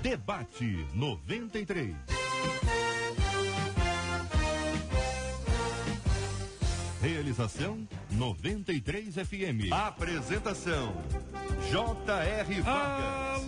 Debate 93. Realização 93 FM. Apresentação J.R. Vargas.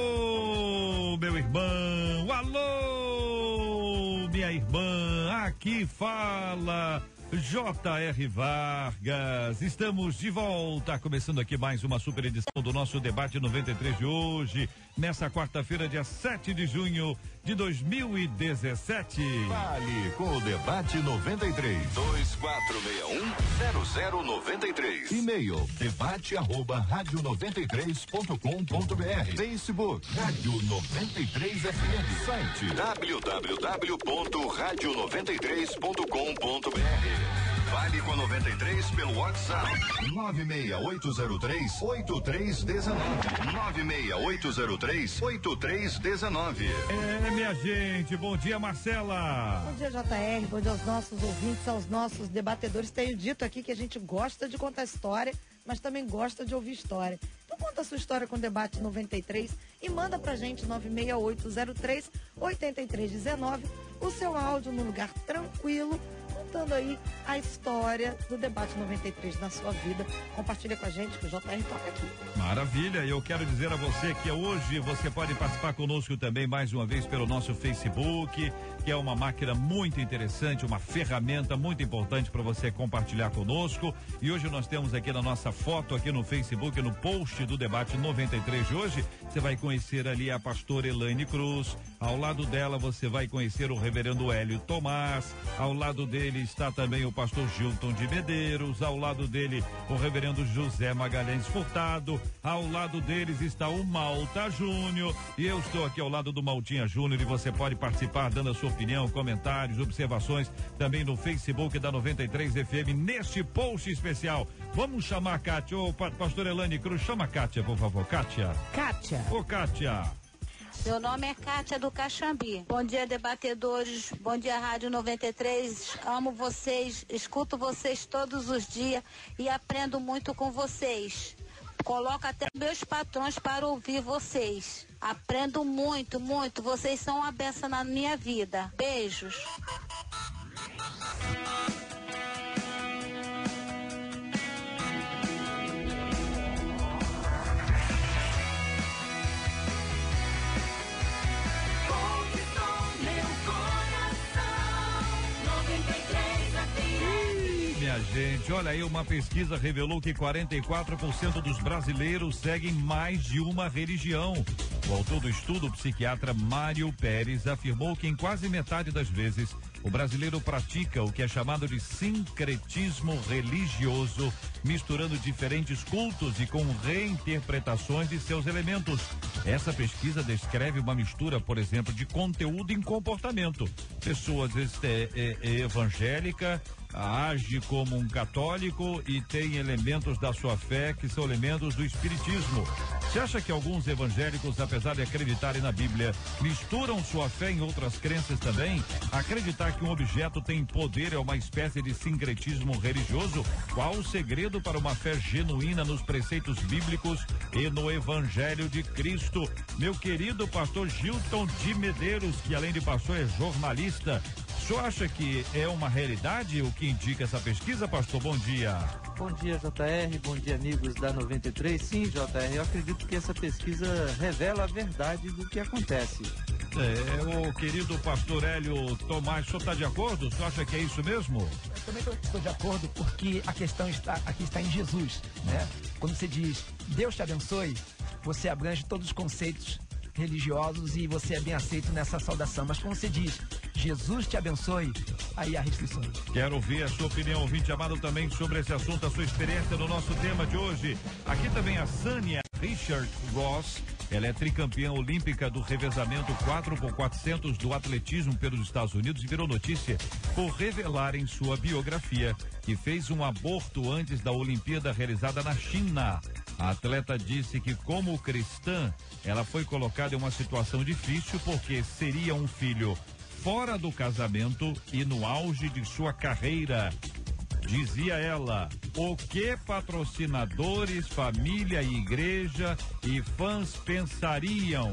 Alô, meu irmão, alô, minha irmã, aqui fala J.R. Vargas. Estamos de volta, começando aqui mais uma super edição do nosso Debate 93 de hoje, nessa quarta-feira, dia 7 de junho de 2017. Fale com o Debate 93. 2461-0093. E-mail debate@radio93.com.br. Facebook Rádio 93 FM. Site www.radio93.com.br. Fale com a 93 pelo WhatsApp 96803-8319. 96803-8319. Minha gente, bom dia, Marcela. Bom dia, JR, bom dia aos nossos ouvintes, aos nossos debatedores. Tenho dito aqui que a gente gosta de contar história, mas também gosta de ouvir história. Então conta a sua história com o Debate 93 e manda pra gente 96803-8319 o seu áudio num lugar tranquilo, contando aí a história do Debate 93 na sua vida. Compartilha com a gente que o JR toca aqui. Maravilha, e eu quero dizer a você que hoje você pode participar conosco também mais uma vez pelo nosso Facebook, que é uma máquina muito interessante, uma ferramenta muito importante para você compartilhar conosco. E hoje nós temos aqui na nossa foto aqui no Facebook, no post do Debate 93 de hoje, você vai conhecer ali a pastora Elaine Cruz. Ao lado dela você vai conhecer o reverendo Hélio Tomás. Ao lado dele está também o pastor Gilton de Medeiros. Ao lado dele o reverendo José Magalhães Furtado. Ao lado deles está o Malta Júnior. E eu estou aqui ao lado do Maltinha Júnior e você pode participar dando a sua opinião, comentários, observações também no Facebook da 93 FM neste post especial. Vamos chamar a Kátia. Ô, pastor Elaine Cruz, chama a Kátia, por favor. Kátia. Kátia. Ô, Kátia. Meu nome é Kátia do Caxambi. Bom dia, debatedores. Bom dia, Rádio 93. Amo vocês, escuto vocês todos os dias e aprendo muito com vocês. Coloco até meus patrões para ouvir vocês. Aprendo muito, muito. Vocês são uma benção na minha vida. Beijos. Minha gente, olha aí, uma pesquisa revelou que 44% dos brasileiros seguem mais de uma religião. O autor do estudo, o psiquiatra Mário Pérez, afirmou que em quase metade das vezes o brasileiro pratica o que é chamado de sincretismo religioso, misturando diferentes cultos e com reinterpretações de seus elementos. Essa pesquisa descreve uma mistura, por exemplo, de conteúdo em comportamento. Pessoa, às vezes, é evangélica, age como um católico e tem elementos da sua fé que são elementos do espiritismo. Você acha que alguns evangélicos, apesar de acreditarem na Bíblia, misturam sua fé em outras crenças também? Acreditar que um objeto tem poder é uma espécie de sincretismo religioso? Qual o segredo para uma fé genuína nos preceitos bíblicos e no Evangelho de Cristo? Meu querido pastor Gilton de Medeiros, que além de pastor é jornalista, o senhor acha que é uma realidade o que indica essa pesquisa, pastor? Bom dia. Bom dia, JR, bom dia, amigos da 93. Sim, JR, eu acredito que essa pesquisa revela a verdade do que acontece. O querido pastor Hélio Tomás, o senhor está de acordo? O senhor acha que é isso mesmo? Eu também estou de acordo, porque a questão aqui está em Jesus, né? Quando você diz, Deus te abençoe, você abrange todos os conceitos religiosos e você é bem aceito nessa saudação. Mas quando você diz, Jesus te abençoe, aí há restrições. Quero ouvir a sua opinião, ouvinte amado, também sobre esse assunto, a sua experiência no nosso tema de hoje. Aqui também a Sânia Richard Ross, ela é tricampeã olímpica do revezamento 4x400 do atletismo pelos Estados Unidos e virou notícia por revelar em sua biografia que fez um aborto antes da Olimpíada realizada na China. A atleta disse que, como cristã, ela foi colocada em uma situação difícil porque seria um filho fora do casamento e no auge de sua carreira. Dizia ela: o que patrocinadores, família, igreja e fãs pensariam?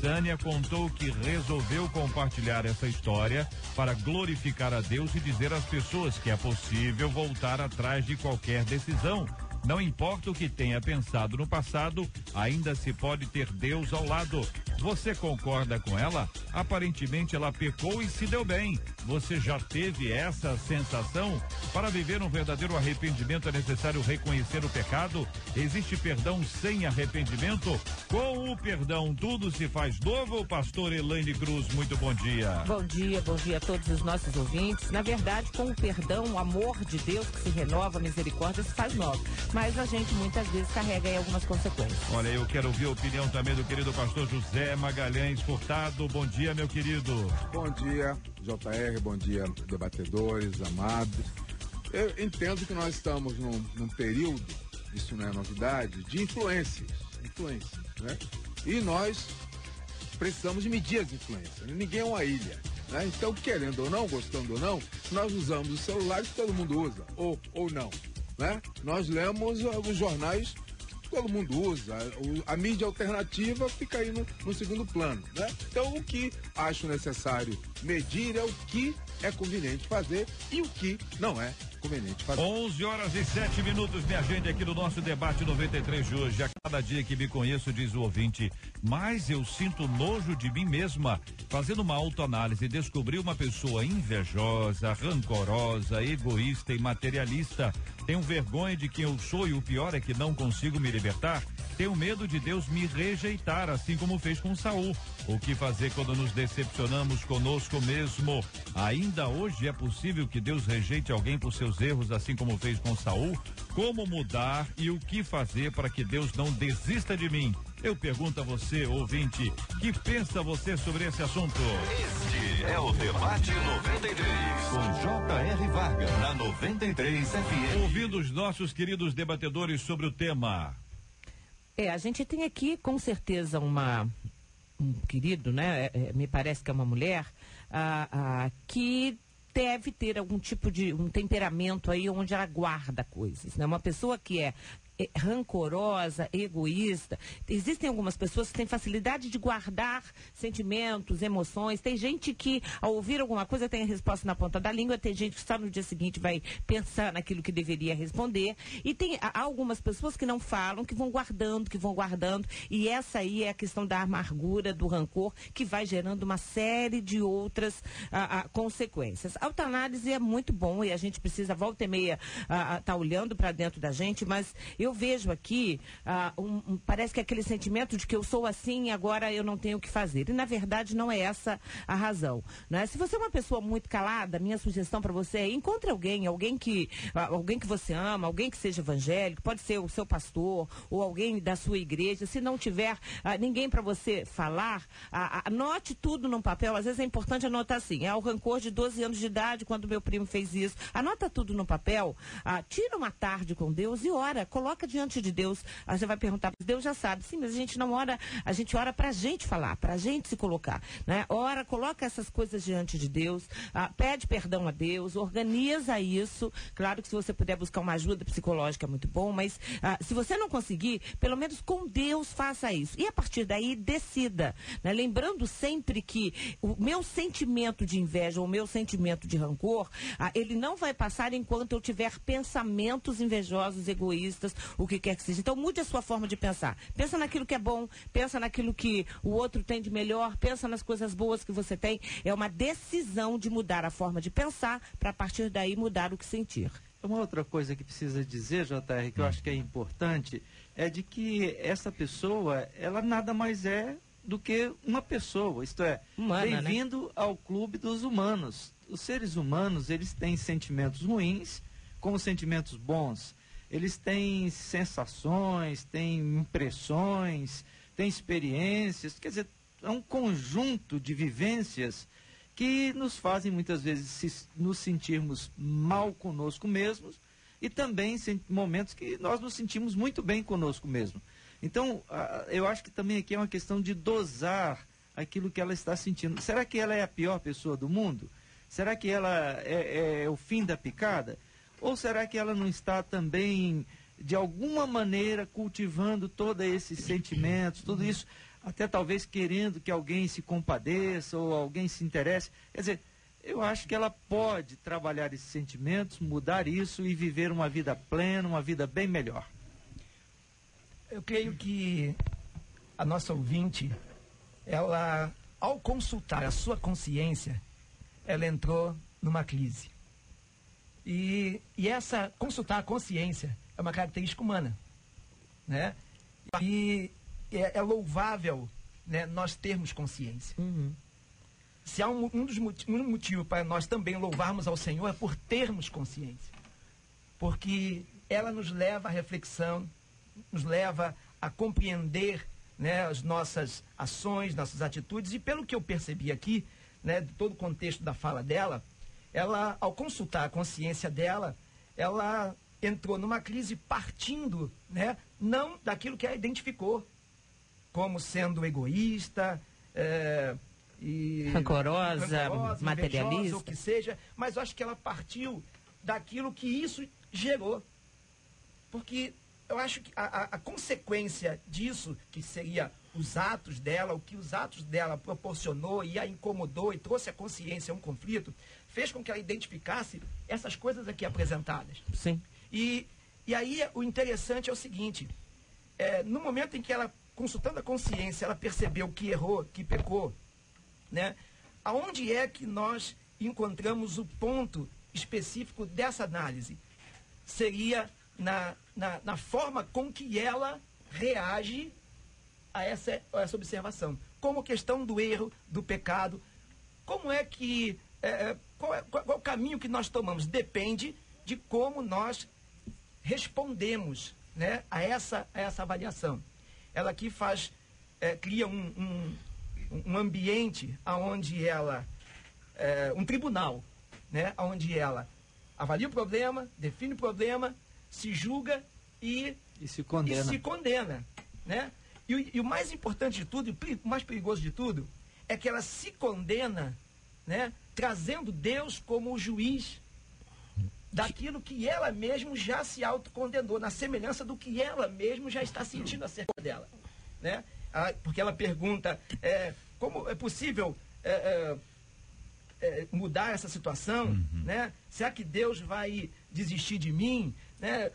Sânia contou que resolveu compartilhar essa história para glorificar a Deus e dizer às pessoas que é possível voltar atrás de qualquer decisão. Não importa o que tenha pensado no passado, ainda se pode ter Deus ao lado. Você concorda com ela? Aparentemente ela pecou e se deu bem. Você já teve essa sensação? Para viver um verdadeiro arrependimento é necessário reconhecer o pecado. Existe perdão sem arrependimento? Com o perdão tudo se faz novo. Pastor Elaine Cruz, muito bom dia. Bom dia a todos os nossos ouvintes. Na verdade, com o perdão, o amor de Deus que se renova, a misericórdia se faz nova. Mas a gente muitas vezes carrega aí algumas consequências. Olha, eu quero ouvir a opinião também do querido pastor José Magalhães Furtado. Bom dia, meu querido. Bom dia, JR, bom dia, debatedores, amados. Eu entendo que nós estamos num período, isso não é novidade, de influências, né? E nós precisamos de medir as influências, ninguém é uma ilha, né? Então, querendo ou não, gostando ou não, nós usamos os celulares que todo mundo usa, ou não, né? Nós lemos os jornais que todo mundo usa, a mídia alternativa fica aí no segundo plano, né? Então, o que acho necessário medir é o que é conveniente fazer e o que não é conveniente fazer. 11h07, minha gente, aqui no nosso debate 93 de hoje. A cada dia que me conheço, diz o ouvinte, mas eu sinto nojo de mim mesma. Fazendo uma autoanálise, descobri uma pessoa invejosa, rancorosa, egoísta e materialista. Tenho vergonha de quem eu sou e o pior é que não consigo me libertar. Tenho medo de Deus me rejeitar, assim como fez com Saul. O que fazer quando nos decepcionamos conosco mesmo? Ainda hoje é possível que Deus rejeite alguém por seus erros, assim como fez com Saul? Como mudar e o que fazer para que Deus não desista de mim? Eu pergunto a você, ouvinte, que pensa você sobre esse assunto? Este é o Debate 93, com J.R. Vargas, na 93 FM. Ouvindo os nossos queridos debatedores sobre o tema. A gente tem aqui, com certeza, um querido, né? Me parece que é uma mulher, que deve ter algum tipo de um temperamento aí onde ela guarda coisas, né? Uma pessoa que é rancorosa, egoísta. Existem algumas pessoas que têm facilidade de guardar sentimentos, emoções. Tem gente que, ao ouvir alguma coisa, tem a resposta na ponta da língua. Tem gente que só no dia seguinte vai pensar naquilo que deveria responder. E tem algumas pessoas que não falam, que vão guardando. E essa aí é a questão da amargura, do rancor, que vai gerando uma série de outras consequências. A autoanálise é muito bom e a gente precisa, volta e meia, tá olhando para dentro da gente, mas eu vejo aqui, parece que aquele sentimento de que eu sou assim e agora eu não tenho o que fazer. E, na verdade, não é essa a razão, né? Se você é uma pessoa muito calada, minha sugestão para você é encontre alguém que você ama, alguém que seja evangélico, pode ser o seu pastor ou alguém da sua igreja. Se não tiver ninguém para você falar, anote tudo num papel. Às vezes é importante anotar assim, o rancor de 12 anos de idade, quando meu primo fez isso. Anota tudo no papel, tira uma tarde com Deus e ora, coloca diante de Deus. Aí você vai perguntar, Deus já sabe. Sim, mas a gente não ora, a gente ora pra gente falar, pra gente se colocar, né? Ora, coloca essas coisas diante de Deus, pede perdão a Deus, organiza isso. Claro que se você puder buscar uma ajuda psicológica é muito bom, mas se você não conseguir, pelo menos com Deus faça isso. E a partir daí, decida, né? Lembrando sempre que o meu sentimento de inveja, o meu sentimento de rancor, ele não vai passar enquanto eu tiver pensamentos invejosos, egoístas, o que quer que seja. Então mude a sua forma de pensar. Pensa naquilo que é bom, pensa naquilo que o outro tem de melhor, pensa nas coisas boas que você tem. É uma decisão de mudar a forma de pensar para a partir daí mudar o que sentir. Uma outra coisa que precisa dizer, JR, que eu acho que é importante, é de que essa pessoa, ela nada mais é do que uma pessoa, isto é, bem-vindo, né, ao clube dos humanos. Os seres humanos, eles têm sentimentos ruins como sentimentos bons. Eles têm sensações, têm impressões, têm experiências, quer dizer, é um conjunto de vivências que nos fazem muitas vezes nos sentirmos mal conosco mesmos e também momentos que nós nos sentimos muito bem conosco mesmo. Então, eu acho que também aqui é uma questão de dosar aquilo que ela está sentindo. Será que ela é a pior pessoa do mundo? Será que ela é o fim da picada? Ou será que ela não está também, de alguma maneira, cultivando todos esses sentimentos, tudo isso, até talvez querendo que alguém se compadeça ou alguém se interesse? Quer dizer, eu acho que ela pode trabalhar esses sentimentos, mudar isso e viver uma vida plena, uma vida bem melhor. Eu creio que a nossa ouvinte, ela, ao consultar a sua consciência, ela entrou numa crise. E essa consultar a consciência é uma característica humana, né? E é louvável, né, nós termos consciência. Se há um motivo para nós também louvarmos ao Senhor é por termos consciência. Porque ela nos leva à reflexão, nos leva a compreender, né, as nossas ações, nossas atitudes. E pelo que eu percebi aqui, né, de todo o contexto da fala dela, ela, ao consultar a consciência dela, ela entrou numa crise partindo, né, não daquilo que ela identificou como sendo egoísta, e rancorosa, materialista, o que seja, mas eu acho que ela partiu daquilo que isso gerou. Porque eu acho que a consequência disso, que seria os atos dela, o que os atos dela proporcionou e a incomodou e trouxe à consciência um conflito, fez com que ela identificasse essas coisas aqui apresentadas. Sim. E aí o interessante é o seguinte, no momento em que ela, consultando a consciência, ela percebeu que errou, que pecou, né? Aonde é que nós encontramos o ponto específico dessa análise? Seria na forma com que ela reage a essa observação. Como questão do erro, do pecado, como é que... qual é o caminho que nós tomamos? Depende de como nós respondemos, né, a essa avaliação. Ela aqui cria um ambiente onde ela... um tribunal, né, onde ela avalia o problema, define o problema, se julga e se condena. Né? E o mais importante de tudo, o mais perigoso de tudo, é que ela se condena, né, trazendo Deus como o juiz daquilo que ela mesma já se autocondenou, na semelhança do que ela mesma já está sentindo acerca dela. Né? Porque ela pergunta, como é possível mudar essa situação? Né? Será que Deus vai desistir de mim? Né?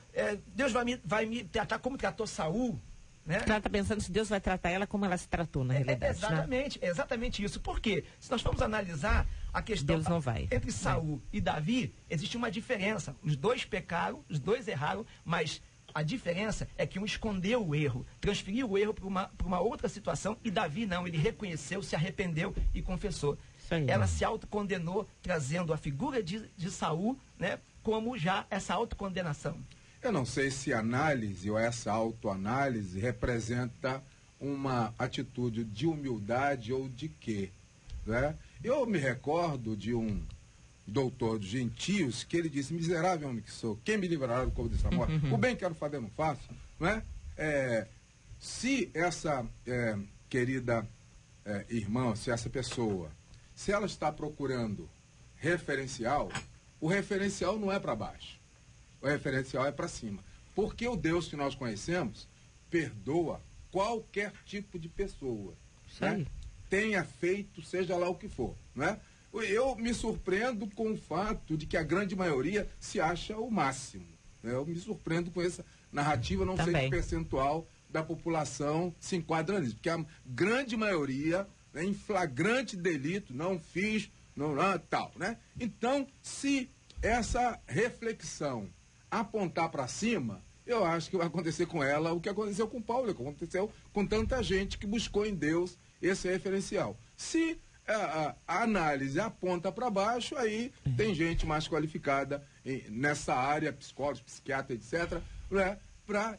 Deus vai me tratar como tratou Saul? Né? Ela está pensando se Deus vai tratar ela como ela se tratou na realidade. Exatamente, né? Exatamente isso. Por quê? Se nós formos analisar a questão Deus não vai. Entre Saul e Davi, existe uma diferença. Os dois pecaram, os dois erraram, mas a diferença é que um escondeu o erro, transferiu o erro para uma outra situação, e Davi não, ele reconheceu, se arrependeu e confessou. Ela se autocondenou, trazendo a figura de Saul, né, como já essa autocondenação. Eu não sei se análise ou essa autoanálise representa uma atitude de humildade ou de quê, né? Eu me recordo de um doutor dos gentios que ele disse: miserável homem que sou, quem me livrará do corpo dessa morte? O bem que quero fazer não faço, não é? Se essa querida irmã, se essa pessoa, se ela está procurando referencial, o referencial não é para baixo. O referencial é para cima. Porque o Deus que nós conhecemos perdoa qualquer tipo de pessoa. Né? Tenha feito, seja lá o que for. Né? Eu me surpreendo com o fato de que a grande maioria se acha o máximo. Né? Eu me surpreendo com essa narrativa, não sei que percentual da população se enquadra nisso. Porque a grande maioria, né, em flagrante delito, não fiz, não tal. Né? Então, se essa reflexão apontar para cima, eu acho que vai acontecer com ela o que aconteceu com Paulo, o que aconteceu com tanta gente que buscou em Deus esse referencial. Se a análise aponta para baixo, aí tem gente mais qualificada nessa área, psicólogos, psiquiatra, etc., né, para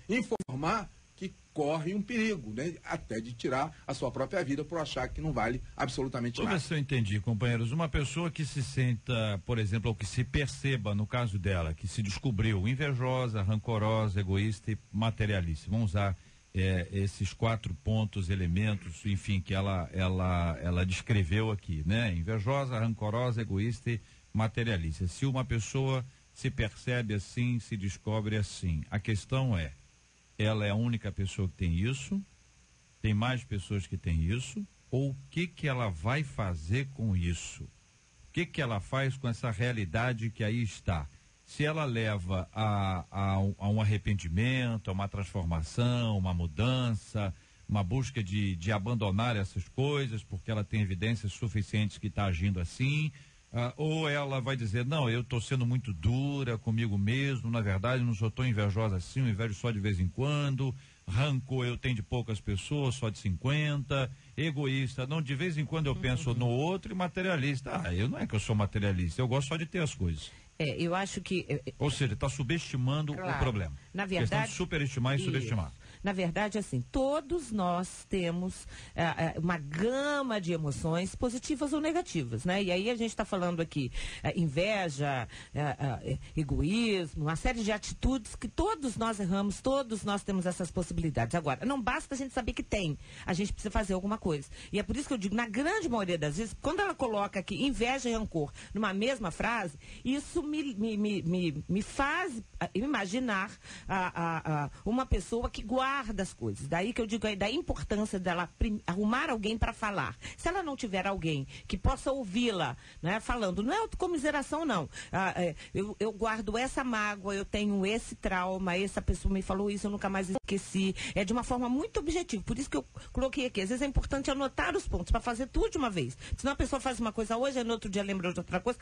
informar que corre um perigo, né, até de tirar a sua própria vida por achar que não vale absolutamente nada. Vamos ver se eu entendi, companheiros. Uma pessoa que se senta, por exemplo, ou que se perceba, no caso dela, que se descobriu invejosa, rancorosa, egoísta e materialista. Vamos usar esses 4 pontos, elementos, enfim, que ela descreveu aqui, né? Invejosa, rancorosa, egoísta e materialista. Se uma pessoa se percebe assim, se descobre assim, a questão é, ela é a única pessoa que tem isso? Tem mais pessoas que têm isso? Ou o que ela vai fazer com isso? O que ela faz com essa realidade que aí está? Se ela leva a um arrependimento, a uma transformação, uma mudança, uma busca de abandonar essas coisas, porque ela tem evidências suficientes que está agindo assim, ou ela vai dizer, não, eu estou sendo muito dura comigo mesmo, na verdade não sou tão invejosa assim, eu invejo só de vez em quando, rancor eu tenho de poucas pessoas, só de 50, egoísta, não, de vez em quando eu penso no outro, e materialista, eu não é que eu sou materialista, eu gosto só de ter as coisas. Eu acho que... Ou seja, está subestimando o problema. Na verdade... Questão de superestimar e subestimar. Na verdade, assim, todos nós temos uma gama de emoções positivas ou negativas, né? E aí a gente está falando aqui inveja, egoísmo, uma série de atitudes que todos nós erramos, todos nós temos essas possibilidades. Agora, não basta a gente saber que tem, a gente precisa fazer alguma coisa. E é por isso que eu digo, na grande maioria das vezes, quando ela coloca aqui inveja e rancor numa mesma frase, isso me faz imaginar uma pessoa que guarda as coisas. Daí que eu digo da importância dela arrumar alguém para falar. Se ela não tiver alguém que possa ouvi-la, né, falando, não é autocomiseração, não. Eu guardo essa mágoa, eu tenho esse trauma, essa pessoa me falou isso, eu nunca mais esqueci. É de uma forma muito objetiva. Por isso que eu coloquei aqui. Às vezes é importante anotar os pontos para fazer tudo de uma vez. Senão a pessoa faz uma coisa hoje, no outro dia lembra de outra coisa.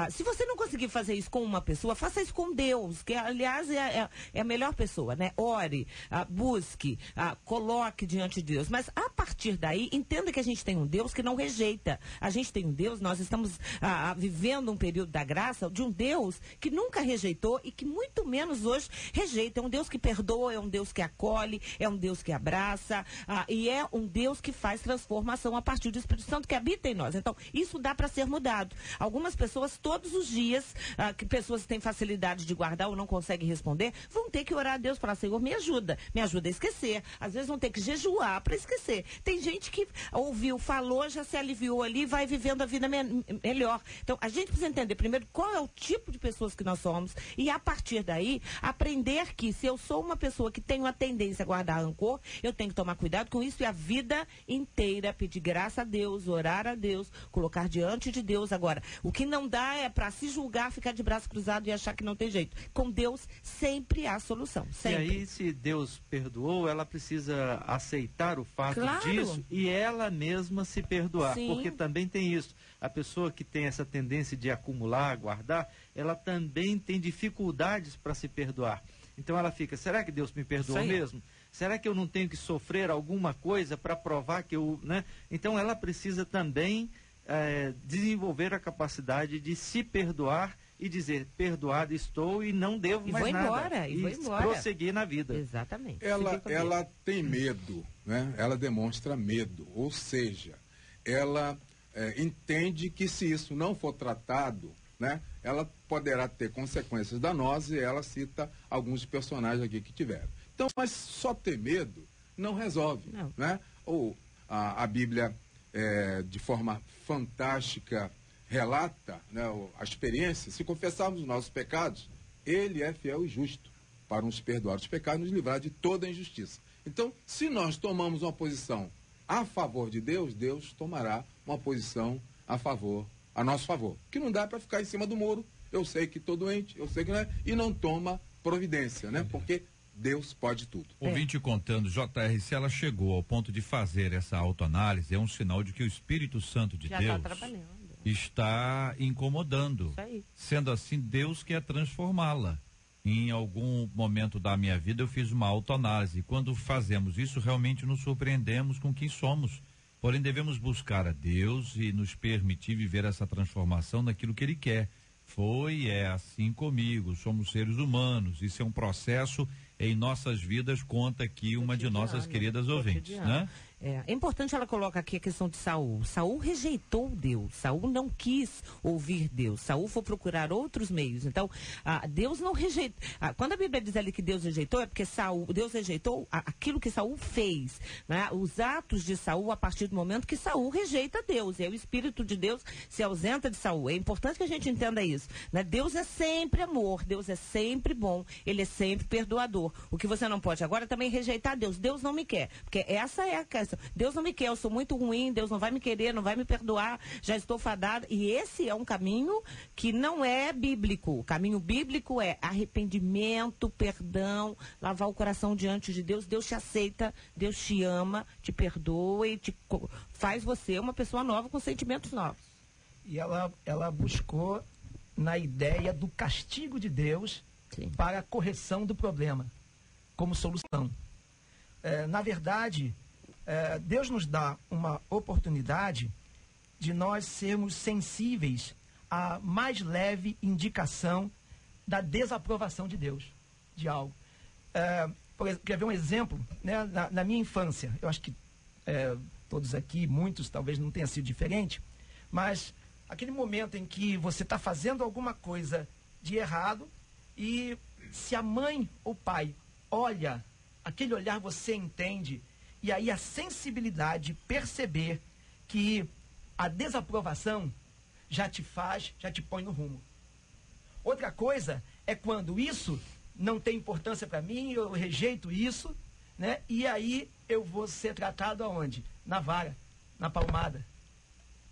Se você não conseguir fazer isso com uma pessoa, faça isso com Deus, que aliás é a melhor pessoa, né? Ore, busque, coloque diante de Deus. Mas a partir daí, entenda que a gente tem um Deus que não rejeita. A gente tem um Deus, nós estamos vivendo um período da graça de um Deus que nunca rejeitou e que muito menos hoje rejeita. É um Deus que perdoa, é um Deus que acolhe, é um Deus que abraça, e é um Deus que faz transformação a partir do Espírito Santo que habita em nós. Então, isso dá para ser mudado. Algumas pessoas, todos os dias, que pessoas têm facilidade de guardar ou não conseguem responder, vão ter que orar a Deus para Senhor, me ajuda a esquecer. Às vezes vão ter que jejuar para esquecer. Tem gente que ouviu, falou, já se aliviou ali, vai vivendo a vida melhor. Então, a gente precisa entender primeiro qual é o tipo de pessoas que nós somos e, a partir daí, aprender que se eu sou uma pessoa que tem uma tendência a guardar rancor, eu tenho que tomar cuidado com isso e a vida inteira pedir graça a Deus, orar a Deus, colocar diante de Deus. Agora, o que não dá é para se julgar, ficar de braço cruzado e achar que não tem jeito. Com Deus sempre há solução. Sempre. E aí, se Deus perdoou, ela precisa aceitar o fato disso e ela mesma se perdoar. Sim. Porque também tem isso. A pessoa que tem essa tendência de acumular, guardar, ela também tem dificuldades para se perdoar. Então ela fica, será que Deus me perdoou mesmo? Será que eu não tenho que sofrer alguma coisa para provar que eu... né? Então ela precisa também desenvolver a capacidade de se perdoar e dizer, perdoado estou e não devo mais nada. E vou embora. Prosseguir na vida. Exatamente. Ela tem medo, né? Ela demonstra medo, ou seja, ela entende que se isso não for tratado, né, ela poderá ter consequências danosas, e ela cita alguns personagens aqui que tiveram. Então, mas só ter medo não resolve, não. Né? Ou a Bíblia, de forma fantástica, relata, né, a experiência, se confessarmos os nossos pecados, Ele é fiel e justo para nos perdoar os pecados e nos livrar de toda a injustiça. Então, se nós tomamos uma posição a favor de Deus, Deus tomará uma posição a nosso favor. Que não dá para ficar em cima do muro, eu sei que estou doente, eu sei que não é, e não toma providência, né? Porque Deus pode tudo. Ouvinte contando, JR, se ela chegou ao ponto de fazer essa autoanálise, é um sinal de que o Espírito Santo de Deus está incomodando. Sendo assim, Deus quer transformá-la. Em algum momento da minha vida eu fiz uma autoanálise. Quando fazemos isso, realmente nos surpreendemos com quem somos. Porém, devemos buscar a Deus e nos permitir viver essa transformação naquilo que Ele quer. É assim comigo, somos seres humanos. Isso é um processo em nossas vidas, conta aqui uma de nossas queridas ouvintes, né? É importante, ela coloca aqui a questão de Saul. Saul rejeitou Deus. Saul não quis ouvir Deus. Saul foi procurar outros meios. Então, Deus não rejeitou. Quando a Bíblia diz ali que Deus rejeitou, é porque Deus rejeitou aquilo que Saul fez, né? Os atos de Saul a partir do momento que Saul rejeita Deus. E aí o Espírito de Deus se ausenta de Saul. É importante que a gente entenda isso, né? Deus é sempre amor. Deus é sempre bom. Ele é sempre perdoador. O que você não pode agora é também rejeitar Deus. Deus não me quer. Porque essa é a questão. Deus não me quer, eu sou muito ruim, Deus não vai me querer, não vai me perdoar, já estou fadada. E esse é um caminho que não é bíblico. O caminho bíblico é arrependimento, perdão, lavar o coração diante de Deus. Deus te aceita, Deus te ama, te perdoa e faz você uma pessoa nova com sentimentos novos. E ela buscou na ideia do castigo de Deus, sim, para a correção do problema, como solução. Na verdade, Deus nos dá uma oportunidade de nós sermos sensíveis à mais leve indicação da desaprovação de Deus, de algo. Por exemplo, quer ver um exemplo? Né? Na minha infância, eu acho que todos aqui, muitos talvez não tenha sido diferente, mas aquele momento em que você está fazendo alguma coisa de errado e se a mãe ou pai olha, aquele olhar você entende. E aí a sensibilidade de perceber que a desaprovação já te põe no rumo. Outra coisa é quando isso não tem importância para mim, eu rejeito isso, né? E aí eu vou ser tratado aonde? Na vara, na palmada,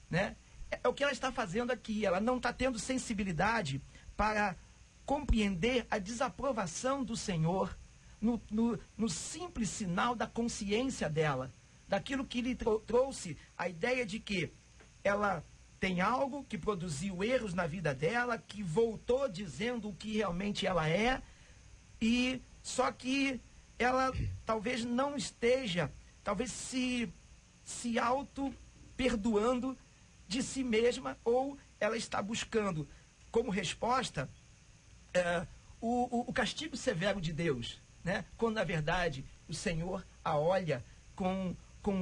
né? É o que ela está fazendo aqui, ela não está tendo sensibilidade para compreender a desaprovação do Senhor no simples sinal da consciência dela, daquilo que lhe trouxe a ideia de que ela tem algo que produziu erros na vida dela, que voltou dizendo o que realmente ela é, e só que ela talvez não esteja, talvez se auto-perdoando de si mesma, ou ela está buscando como resposta o castigo severo de Deus, né? Quando na verdade o Senhor a olha com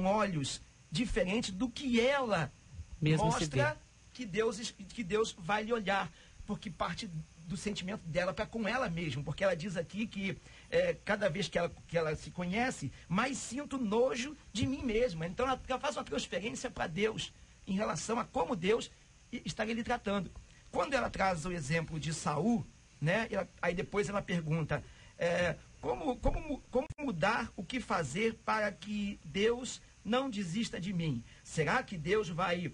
olhos diferentes do que ela mesmo mostra que Deus vai lhe olhar, porque parte do sentimento dela para com ela mesma, porque ela diz aqui que cada vez que ela se conhece, mais sinto nojo de mim mesma. Então ela faz uma transferência para Deus em relação a como Deus estaria lhe tratando. Quando ela traz o exemplo de Saul, né? Aí depois ela pergunta como mudar, o que fazer para que Deus não desista de mim? Será que Deus vai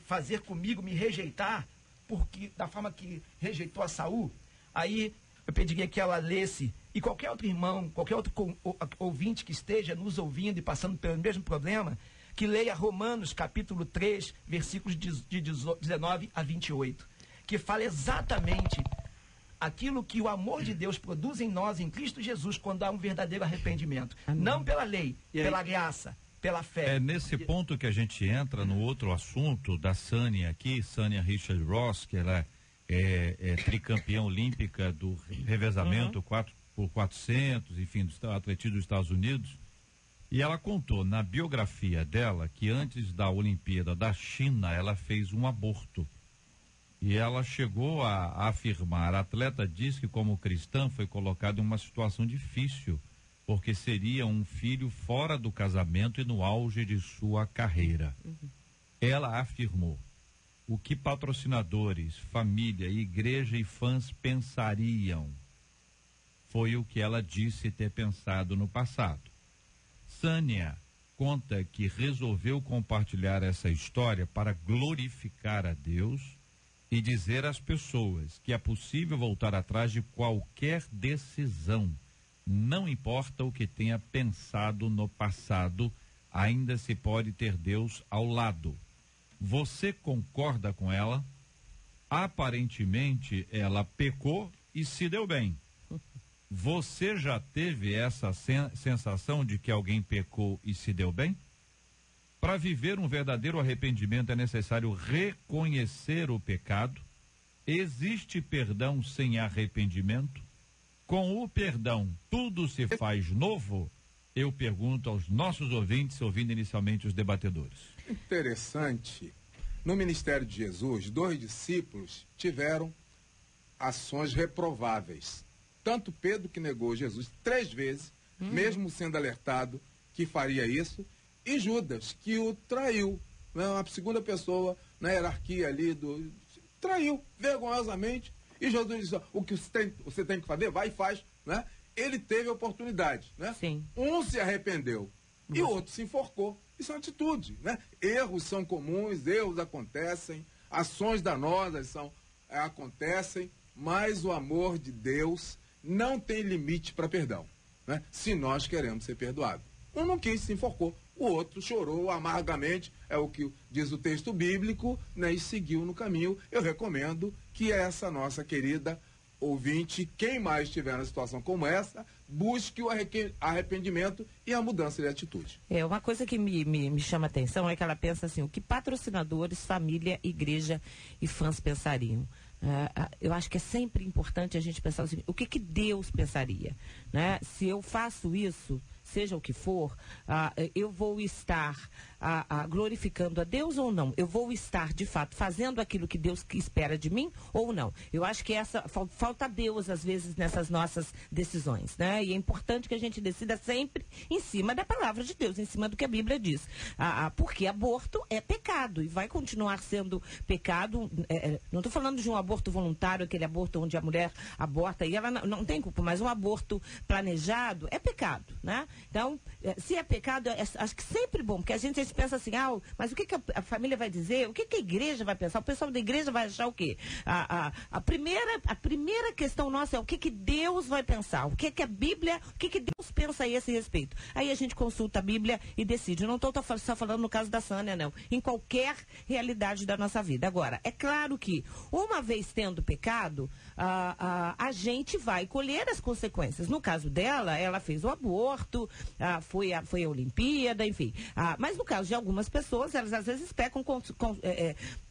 fazer comigo me rejeitar porque da forma que rejeitou a Saul? Aí eu pediria que ela lesse, e qualquer outro irmão, qualquer outro ouvinte que esteja nos ouvindo e passando pelo mesmo problema, que leia Romanos capítulo 3, versículos de 19 a 28, que fala exatamente aquilo que o amor de Deus produz em nós, em Cristo Jesus, quando há um verdadeiro arrependimento. Amém. Não pela lei, pela graça, pela fé. É nesse ponto que a gente entra no outro assunto da Sânia aqui, Sânia Richard Ross, que ela é tricampeã olímpica do revezamento 4x400, enfim, do atletismo dos Estados Unidos. E ela contou na biografia dela que antes da Olimpíada da China, ela fez um aborto. E ela chegou a afirmar, a atleta diz que como cristã foi colocada em uma situação difícil, porque seria um filho fora do casamento e no auge de sua carreira. Ela afirmou: o que patrocinadores, família, igreja e fãs pensariam? Foi o que ela disse ter pensado no passado. Sânia conta que resolveu compartilhar essa história para glorificar a Deus e dizer às pessoas que é possível voltar atrás de qualquer decisão. Não importa o que tenha pensado no passado, ainda se pode ter Deus ao lado. Você concorda com ela? Aparentemente, ela pecou e se deu bem. Você já teve essa sensação de que alguém pecou e se deu bem? Para viver um verdadeiro arrependimento é necessário reconhecer o pecado. Existe perdão sem arrependimento? Com o perdão, tudo se faz novo? Eu pergunto aos nossos ouvintes, ouvindo inicialmente os debatedores. Interessante. No ministério de Jesus, 2 discípulos tiveram ações reprováveis. Tanto Pedro, que negou Jesus 3 vezes, mesmo sendo alertado que faria isso, e Judas, que o traiu. Né? Uma segunda pessoa na hierarquia ali, traiu vergonhosamente. E Jesus disse, o que você tem que fazer, vai e faz. Né? Ele teve a oportunidade. Né? Sim. Um se arrependeu e o outro se enforcou. Isso é uma atitude. Né? Erros são comuns, erros acontecem, ações danosas acontecem, mas o amor de Deus não tem limite para perdão. Né? Se nós queremos ser perdoados. Um não quis, se enforcou. O outro chorou amargamente, é o que diz o texto bíblico, né, e seguiu no caminho. Eu recomendo que essa nossa querida ouvinte, quem mais estiver na situação como essa, busque o arrependimento e a mudança de atitude. Uma coisa que me chama a atenção é que ela pensa assim, o que patrocinadores, família, igreja e fãs pensariam? Eu acho que é sempre importante a gente pensar assim, o que Deus pensaria? Né? Se eu faço isso, seja o que for, eu vou estar glorificando a Deus ou não? Eu vou estar, de fato, fazendo aquilo que Deus espera de mim ou não? Eu acho que falta Deus, às vezes, nessas nossas decisões, né? E é importante que a gente decida sempre em cima da palavra de Deus, em cima do que a Bíblia diz. Porque aborto é pecado e vai continuar sendo pecado. Não estou falando de um aborto voluntário, aquele aborto onde a mulher aborta e ela não tem culpa, mas um aborto planejado é pecado, né? Então, se é pecado, acho que sempre bom, porque a gente pensa assim, mas o que a família vai dizer? O que a igreja vai pensar? O pessoal da igreja vai achar o quê? A primeira questão nossa é o que Deus vai pensar? O que a Bíblia, o que Deus pensa a esse respeito? Aí a gente consulta a Bíblia e decide. Eu não estou só falando no caso da Sânia, não. Em qualquer realidade da nossa vida. Agora, é claro que, uma vez tendo pecado, a gente vai colher as consequências. No caso dela, ela fez o aborto, foi a Olimpíada, enfim. Mas no caso de algumas pessoas, elas às vezes pecam,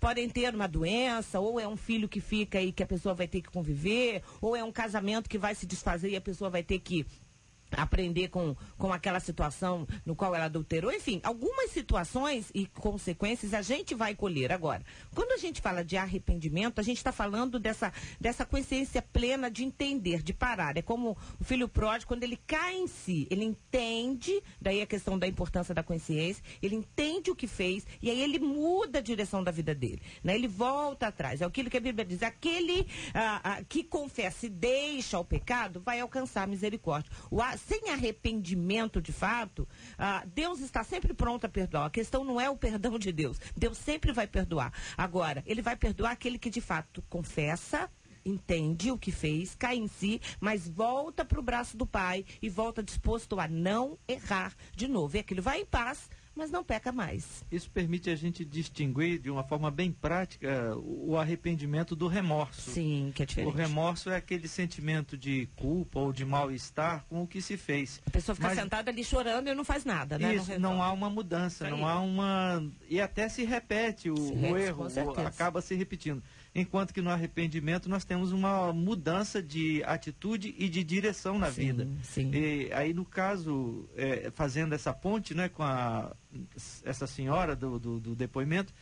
podem ter uma doença, ou é um filho que fica e que a pessoa vai ter que conviver, ou é um casamento que vai se desfazer e a pessoa vai ter que aprender com aquela situação no qual ela adulterou, enfim, algumas situações e consequências a gente vai colher. Agora, quando a gente fala de arrependimento, a gente está falando dessa consciência plena de entender, de parar. É como o filho pródigo, quando ele cai em si, ele entende, daí a questão da importância da consciência, ele entende o que fez e aí ele muda a direção da vida dele, né? Ele volta atrás. É aquilo que a Bíblia diz, aquele que confessa e deixa o pecado vai alcançar a misericórdia. Sem arrependimento de fato, Deus está sempre pronto a perdoar. A questão não é o perdão de Deus. Deus sempre vai perdoar. Agora, ele vai perdoar aquele que de fato confessa, entende o que fez, cai em si, mas volta para o braço do Pai e volta disposto a não errar de novo. E aquilo vai em paz, mas não peca mais. Isso permite a gente distinguir de uma forma bem prática o arrependimento do remorso. Sim, que é diferente. O remorso é aquele sentimento de culpa ou de mal-estar com o que se fez. A pessoa fica sentada ali chorando e não faz nada, né? Isso, não há uma mudança, não há uma... E até se repete o erro, acaba se repetindo. Enquanto que no arrependimento nós temos uma mudança de atitude e de direção na vida. Sim. E aí, no caso, fazendo essa ponte, né, com essa senhora do depoimento,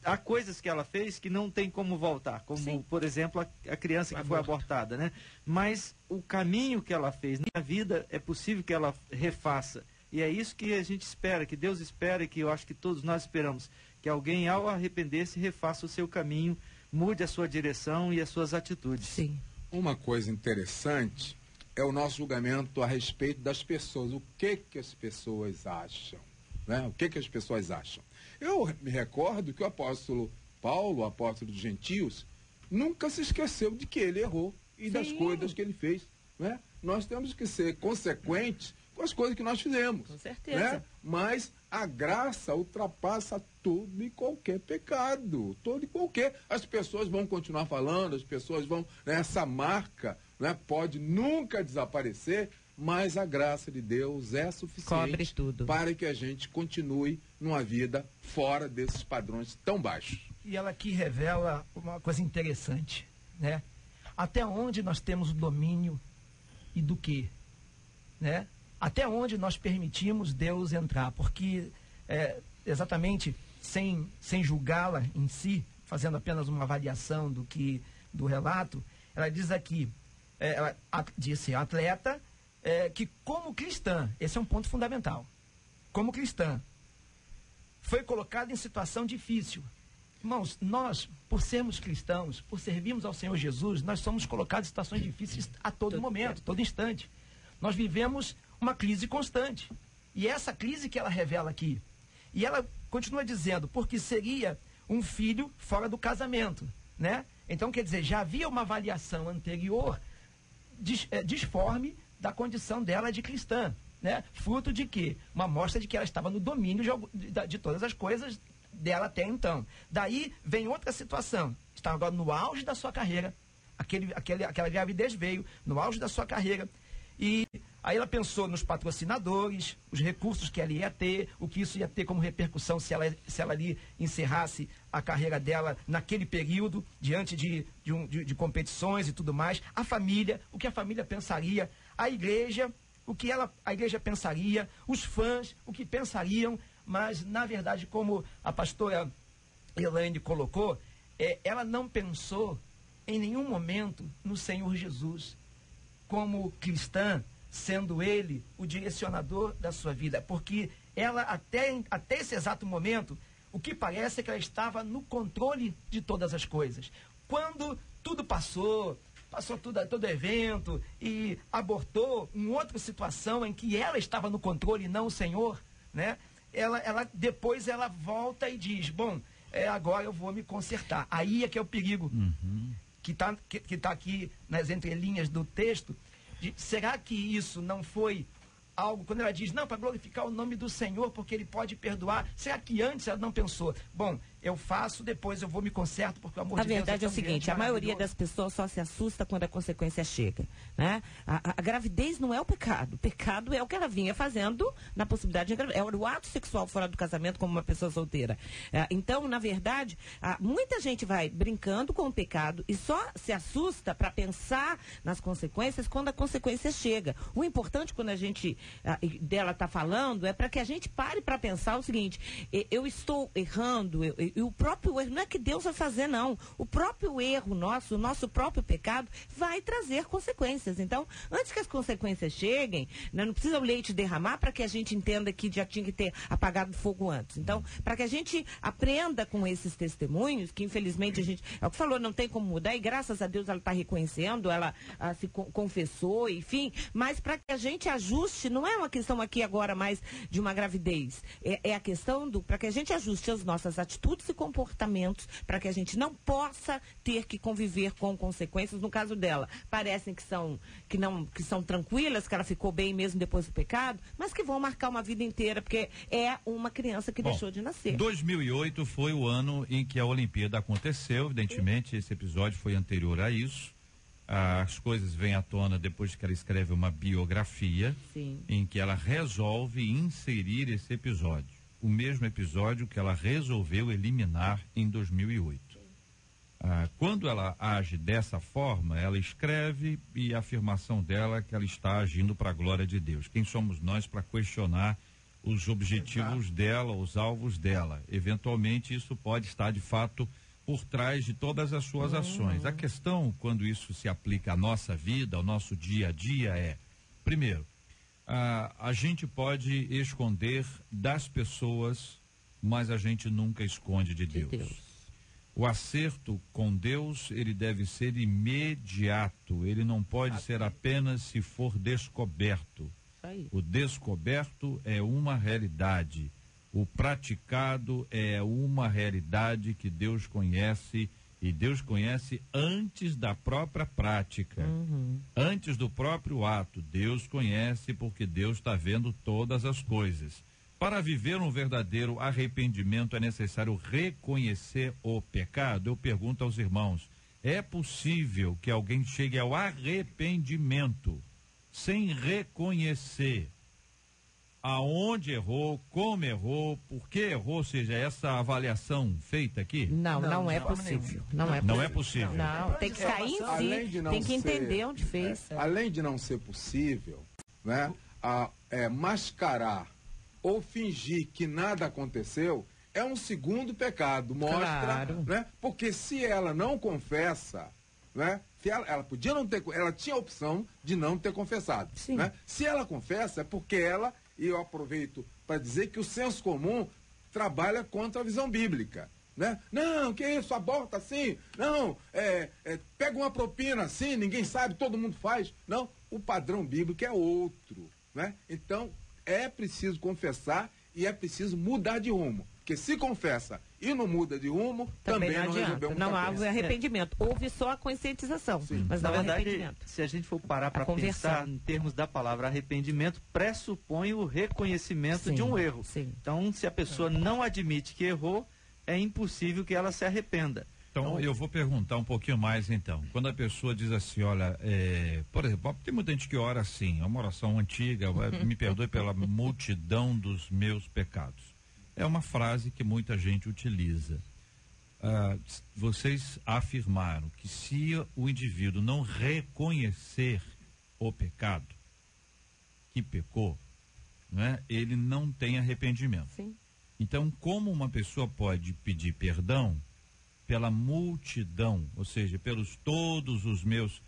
há coisas que ela fez que não tem como voltar, como, por exemplo, a criança que foi abortada, né? Mas o caminho que ela fez na vida é possível que ela refaça. E é isso que a gente espera, que Deus espera e que eu acho que todos nós esperamos, que alguém, ao arrepender-se, refaça o seu caminho, mude a sua direção e as suas atitudes. Sim. Uma coisa interessante é o nosso julgamento a respeito das pessoas. O que as pessoas acham? Né? O que as pessoas acham? Eu me recordo que o apóstolo Paulo, o apóstolo dos gentios, nunca se esqueceu de que ele errou e das coisas que ele fez. Né? Nós temos que ser consequentes com as coisas que nós fizemos. Com certeza. Né? Mas a graça ultrapassa todo e qualquer pecado. Todo e qualquer. As pessoas vão continuar falando, as pessoas vão... Né, essa marca, né, pode nunca desaparecer, mas a graça de Deus é suficiente para que a gente continue numa vida fora desses padrões tão baixos. E ela aqui revela uma coisa interessante, né? até onde nós temos o domínio e do quê, né? Até onde nós permitimos Deus entrar, porque exatamente sem julgá-la em si, fazendo apenas uma avaliação do relato, ela diz aqui, ela disse atleta, que como cristã, esse é um ponto fundamental, como cristã, foi colocada em situação difícil. Irmãos, nós, por sermos cristãos, por servirmos ao Senhor Jesus, nós somos colocados em situações difíceis a todo momento, todo instante. Nós vivemos uma crise constante. E essa crise que ela revela aqui. E ela continua dizendo, porque seria um filho fora do casamento, né? Então, quer dizer, já havia uma avaliação anterior disforme da condição dela de cristã, né? Fruto de quê? Uma amostra de que ela estava no domínio de todas as coisas dela até então. Daí vem outra situação. Está agora no auge da sua carreira. Aquela gravidez veio no auge da sua carreira. E aí ela pensou nos patrocinadores, os recursos que ela ia ter, o que isso ia ter como repercussão se ela ali encerrasse a carreira dela naquele período, diante de competições e tudo mais. A família, o que a família pensaria. A igreja, o que a igreja pensaria. Os fãs, o que pensariam. Mas, na verdade, como a pastora Elaine colocou, ela não pensou em nenhum momento no Senhor Jesus como cristã, sendo Ele o direcionador da sua vida. Porque ela, até esse exato momento, o que parece é que ela estava no controle de todas as coisas. Quando tudo passou todo evento e abortou uma outra situação em que ela estava no controle e não o Senhor, né? Depois ela volta e diz, bom, agora eu vou me consertar. Aí é que é o perigo, que tá aqui nas entrelinhas do texto. Será que isso não foi algo, quando ela diz, não, para glorificar o nome do Senhor, porque Ele pode perdoar, será que antes ela não pensou, bom, eu faço, depois eu vou me conserto, porque o amor de Deus é tão grande. A verdade é o seguinte, a maioria das pessoas só se assusta quando a consequência chega, né? A gravidez não é o pecado é o que ela vinha fazendo na possibilidade de engravidar, é o ato sexual fora do casamento como uma pessoa solteira. Então, na verdade, muita gente vai brincando com o pecado e só se assusta para pensar nas consequências quando a consequência chega. O importante quando a gente dela está falando é para que a gente pare para pensar o seguinte, eu estou errando, e o próprio erro, não é que Deus vai fazer, não. O próprio erro nosso, o nosso próprio pecado, vai trazer consequências. Então, antes que as consequências cheguem, né, não precisa o leite derramar para que a gente entenda que já tinha que ter apagado o fogo antes. Então, para que a gente aprenda com esses testemunhos, que infelizmente a gente, é o que falou, não tem como mudar, e graças a Deus ela está reconhecendo, ela se confessou, enfim, mas para que a gente ajuste, não é uma questão aqui agora mais de uma gravidez, é a questão para que a gente ajuste as nossas atitudes e comportamentos para que a gente não possa ter que conviver com consequências. No caso dela, parecem que são tranquilas, que ela ficou bem mesmo depois do pecado, mas que vão marcar uma vida inteira, porque é uma criança que deixou de nascer. 2008 foi o ano em que a Olimpíada aconteceu, evidentemente esse episódio foi anterior a isso. As coisas vêm à tona depois que ela escreve uma biografia, em que ela resolve inserir esse episódio. O mesmo episódio que ela resolveu eliminar em 2008. Quando ela age dessa forma, ela escreve e a afirmação dela é que ela está agindo para a glória de Deus. Quem somos nós para questionar os objetivos dela, os alvos dela? Eventualmente isso pode estar de fato por trás de todas as suas ações. A questão, quando isso se aplica à nossa vida, ao nosso dia a dia, primeiro, a gente pode esconder das pessoas, mas a gente nunca esconde de Deus. O acerto com Deus, ele deve ser imediato, ele não pode ser apenas se for descoberto. O descoberto é uma realidade, o praticado é uma realidade que Deus conhece, e Deus conhece antes da própria prática, antes do próprio ato. Deus conhece porque Deus está vendo todas as coisas. Para viver um verdadeiro arrependimento é necessário reconhecer o pecado. Eu pergunto aos irmãos, é possível que alguém chegue ao arrependimento sem reconhecer aonde errou, como errou, por que errou, ou seja, essa avaliação feita aqui? Não é possível. Não é possível. Não, tem que cair em si, tem que entender onde fez. Além de não ser possível, né, mascarar ou fingir que nada aconteceu é um segundo pecado. Mostra, né? Porque se ela não confessa, né? Ela podia não ter, ela tinha a opção de não ter confessado. Né? Se ela confessa, é porque ela, e eu aproveito para dizer que o senso comum trabalha contra a visão bíblica. Né? Não, que isso, aborta assim, não, pega uma propina assim, ninguém sabe, todo mundo faz. Não, o padrão bíblico é outro. Né? Então, é preciso confessar e é preciso mudar de rumo. Porque se confessa e não muda de rumo, também não resolveu muita coisa. Não há arrependimento. Houve só a conscientização, mas não há arrependimento. Se a gente for parar para pensar em termos da palavra arrependimento, pressupõe o reconhecimento de um erro. Então, se a pessoa não admite que errou, é impossível que ela se arrependa. Então, eu vou perguntar um pouquinho mais, então. Quando a pessoa diz assim, olha, por exemplo, tem muita gente que ora assim, é uma oração antiga, me perdoe pela multidão dos meus pecados. É uma frase que muita gente utiliza. Vocês afirmaram que se o indivíduo não reconhecer o pecado que pecou, né, ele não tem arrependimento. Sim. Então, como uma pessoa pode pedir perdão pela multidão, ou seja, pelos todos os meus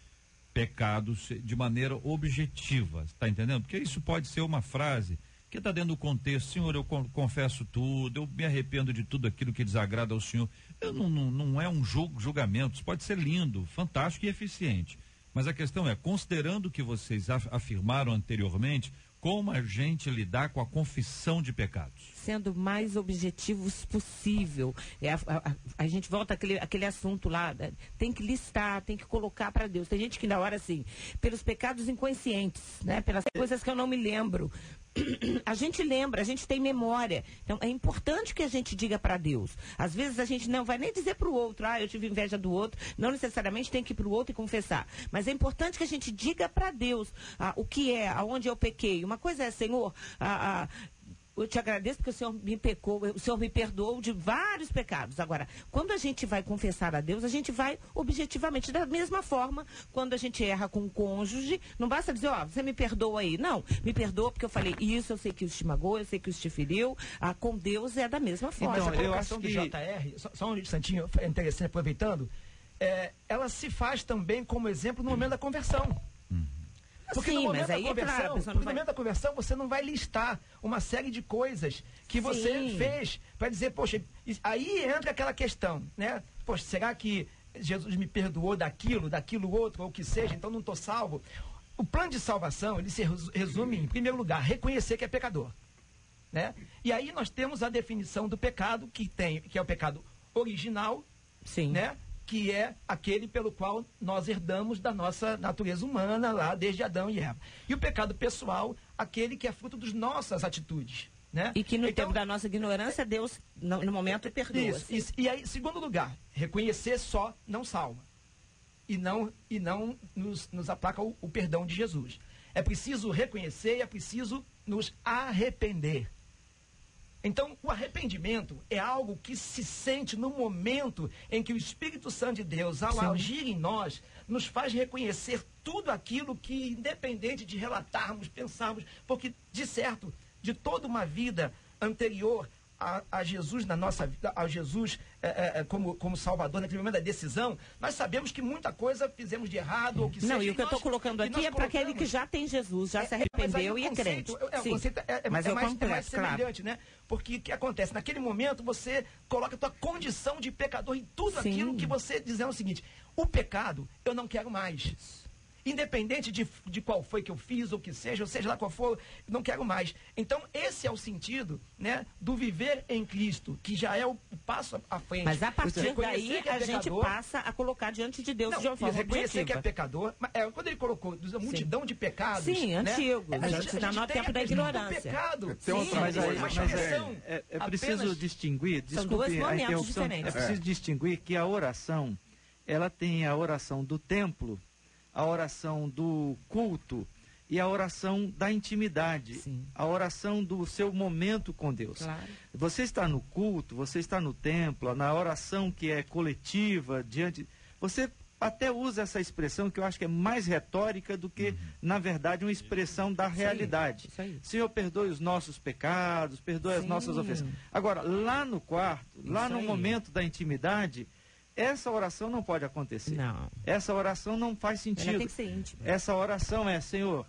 pecados de maneira objetiva, está entendendo? Porque isso pode ser uma frase que está dentro do contexto, Senhor, eu confesso tudo, eu me arrependo de tudo aquilo que desagrada ao Senhor. Não é um julgamento, isso pode ser lindo, fantástico e eficiente. Mas a questão é, considerando o que vocês afirmaram anteriormente, como a gente lidar com a confissão de pecados? Sendo mais objetivos possível. A gente volta àquele assunto lá, tem que listar, tem que colocar para Deus. Tem gente que na hora assim, pelos pecados inconscientes, né? Pelas coisas que eu não me lembro. A gente lembra, a gente tem memória. Então é importante que a gente diga para Deus. Às vezes a gente não vai nem dizer para o outro, eu tive inveja do outro. Não necessariamente tem que ir para o outro e confessar. Mas é importante que a gente diga para Deus o que é, aonde eu pequei. Uma coisa é, Senhor, eu te agradeço porque o Senhor me perdoou de vários pecados. Agora, quando a gente vai confessar a Deus, a gente vai objetivamente. Da mesma forma, quando a gente erra com o cônjuge, não basta dizer, você me perdoa aí. Não, me perdoa porque eu falei isso, eu sei que isso te magoou, eu sei que isso te feriu. Com Deus é da mesma forma. Então, a colocação do JR, só um instantinho, é interessante, aproveitando, ela se faz também como exemplo no momento da conversão. Porque no momento da conversão, você não vai listar uma série de coisas que você fez para dizer, poxa, aí entra aquela questão, né? Poxa, será que Jesus me perdoou daquilo outro, ou o que seja, então não estou salvo? O plano de salvação, ele se resume em primeiro lugar, reconhecer que é pecador, né? E aí nós temos a definição do pecado, que é o pecado original, né? Que é aquele pelo qual nós herdamos da nossa natureza humana lá desde Adão e Eva. E o pecado pessoal, aquele que é fruto das nossas atitudes, né? E que no tempo da nossa ignorância, Deus, no momento, perdoa. Isso. E aí, segundo lugar, reconhecer só não salva. E não nos aplaca o perdão de Jesus. É preciso reconhecer e é preciso nos arrepender. Então, o arrependimento é algo que se sente no momento em que o Espírito Santo de Deus, ao agir em nós, nos faz reconhecer tudo aquilo que, independente de relatarmos, pensarmos, porque, de certo, de toda uma vida anterior a Jesus na nossa vida, a Jesus como Salvador, naquele momento da decisão, nós sabemos que muita coisa fizemos de errado, ou que seja. Não, e o que eu estou colocando aqui é para aquele que já tem Jesus, já se arrependeu e é crente. O conceito é mais semelhante, né? Porque o que acontece? Naquele momento você coloca a tua condição de pecador em tudo aquilo que você dizendo o seguinte, o pecado eu não quero mais. Independente de qual foi que eu fiz, ou que seja, ou seja lá qual for, não quero mais. Então, esse é o sentido, né, do viver em Cristo, que já é o passo à frente. Mas a partir daí, a gente passa a colocar diante de Deus de uma forma reconhecer que é pecador. Quando ele colocou a multidão de pecados... antigos, no tempo da ignorância. Pecado. É preciso distinguir, são dois momentos diferentes. É preciso distinguir que a oração, ela tem a oração do templo, a oração do culto e a oração da intimidade, Sim. a oração do seu momento com Deus. Claro. Você está no culto, você está no templo, na oração que é coletiva, você até usa essa expressão que eu acho que é mais retórica do que, na verdade, uma expressão da realidade. Isso aí. Senhor, perdoe os nossos pecados, perdoe as nossas ofensas. Agora, lá no quarto, lá no momento da intimidade, essa oração não pode acontecer. Não. Essa oração não faz sentido. Ela tem que ser íntima. Essa oração é, Senhor,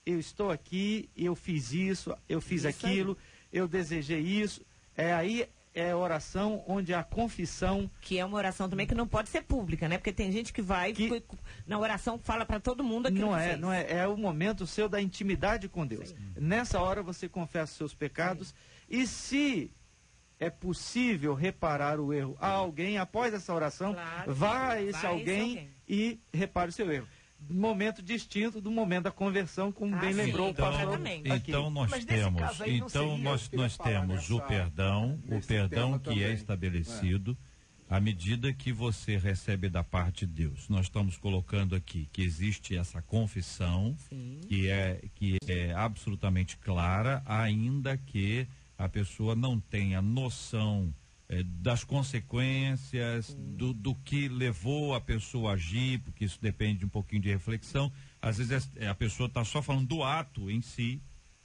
eu estou aqui, eu fiz isso, eu fiz aquilo, eu desejei isso. Aí é a oração onde a confissão... Que é uma oração também que não pode ser pública, né? Porque tem gente que vai, na oração fala para todo mundo aquilo que fez. Não é. É o momento seu da intimidade com Deus. Sim. Nessa hora você confessa os seus pecados e se é possível reparar o erro a alguém, após essa oração, vá a esse alguém e repare o seu erro. Momento distinto do momento da conversão, como bem lembrou o pastor. Então nós temos o perdão que é estabelecido à medida que você recebe da parte de Deus. Nós estamos colocando aqui que existe essa confissão que é absolutamente clara, ainda que a pessoa não tenha noção das consequências, do que levou a pessoa a agir, porque isso depende de um pouquinho de reflexão. Às vezes a pessoa está só falando do ato em si,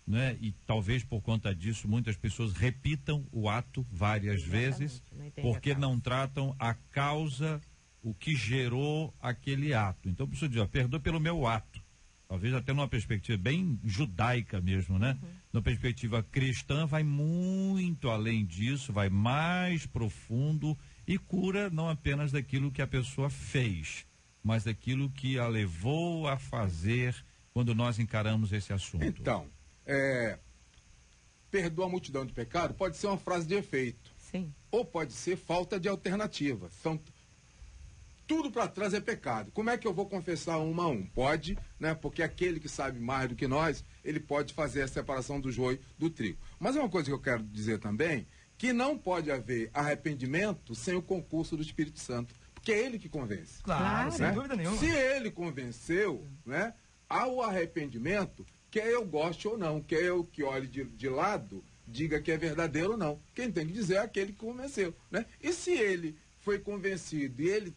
né? E talvez por conta disso muitas pessoas repitam o ato várias vezes, porque não tratam a causa, o que gerou aquele ato. Então a pessoa diz, perdoa pelo meu ato. Talvez até numa perspectiva bem judaica mesmo, né? Numa perspectiva cristã, vai muito além disso, vai mais profundo e cura não apenas daquilo que a pessoa fez, mas daquilo que a levou a fazer quando nós encaramos esse assunto. Então, perdoa a multidão de pecado pode ser uma frase de efeito. Sim. Ou pode ser falta de alternativa. Tudo para trás é pecado. Como é que eu vou confessar um a um? Pode, né? Porque aquele que sabe mais do que nós, ele pode fazer a separação do joio do trigo. Mas é uma coisa que eu quero dizer também, que não pode haver arrependimento sem o concurso do Espírito Santo. Porque é ele que convence. Claro, né? sem dúvida nenhuma. Se ele convenceu, né? Ao arrependimento, quer eu goste ou não, quer eu que olhe de lado, diga que é verdadeiro ou não. Quem tem que dizer é aquele que convenceu, né? E se ele foi convencido e ele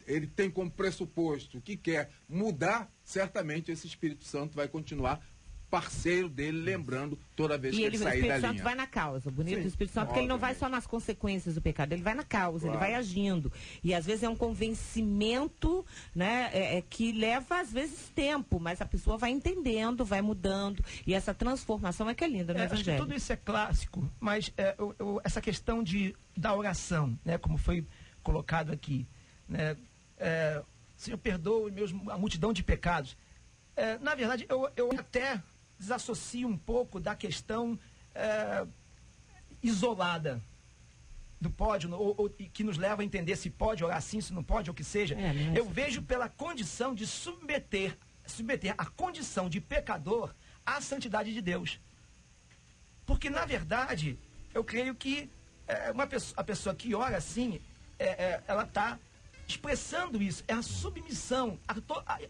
ele tem como pressuposto que quer mudar, certamente esse Espírito Santo vai continuar parceiro dele, lembrando toda vez que ele sair da linha. O Espírito Santo vai na causa, bonito do Espírito Santo, porque ele não vai só nas consequências do pecado, ele vai na causa, ele vai agindo. E às vezes é um convencimento, né, que leva às vezes tempo, mas a pessoa vai entendendo, vai mudando, e essa transformação é que é linda no Evangelho. Acho que tudo isso é clássico, mas essa questão da oração, né, como foi colocado aqui, né, Senhor, perdoa a multidão de pecados. Na verdade, eu até desassocio um pouco da questão isolada do pode, ou que nos leva a entender se pode orar assim, se não pode, ou o que seja. Eu vejo pela condição de submeter a condição de pecador à santidade de Deus. Porque, na verdade, eu creio que a pessoa que ora assim, ela está expressando isso, é a submissão,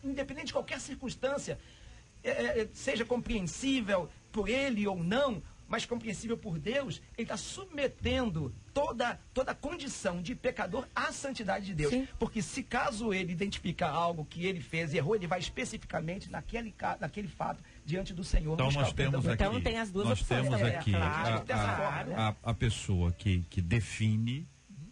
independente de qualquer circunstância, seja compreensível por ele ou não, mas compreensível por Deus, ele está submetendo toda a condição de pecador à santidade de Deus. Sim. Porque se caso ele identificar algo que ele fez e errou, ele vai especificamente naquele fato diante do Senhor. Então nós temos aqui, então tem as duas opções. Temos aqui a pessoa que define,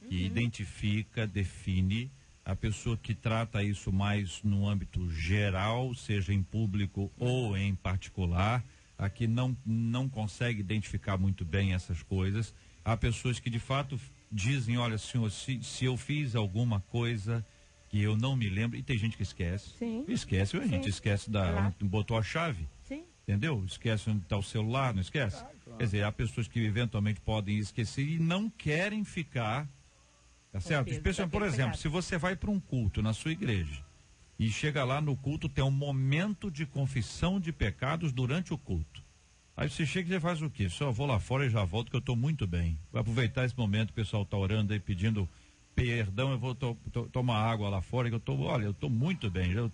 que identifica, define, a pessoa que trata isso mais no âmbito geral, seja em público ou em particular, a que não consegue identificar muito bem essas coisas. Há pessoas que de fato dizem, olha, senhor, se eu fiz alguma coisa que eu não me lembro, e tem gente que esquece. Sim. Esquece, a gente esquece onde botou a chave. Sim. Entendeu? Esquece onde está o celular, não esquece? Claro. Quer dizer, há pessoas que eventualmente podem esquecer e não querem ficar, tá certo? Especialmente, por exemplo, se você vai para um culto na sua igreja e chega lá no culto, tem um momento de confissão de pecados durante o culto. Aí você chega e você faz o quê? Só vou lá fora e já volto que eu estou muito bem. Vai aproveitar esse momento, o pessoal está orando aí pedindo perdão, eu vou tomar água lá fora, que eu tô muito bem, eu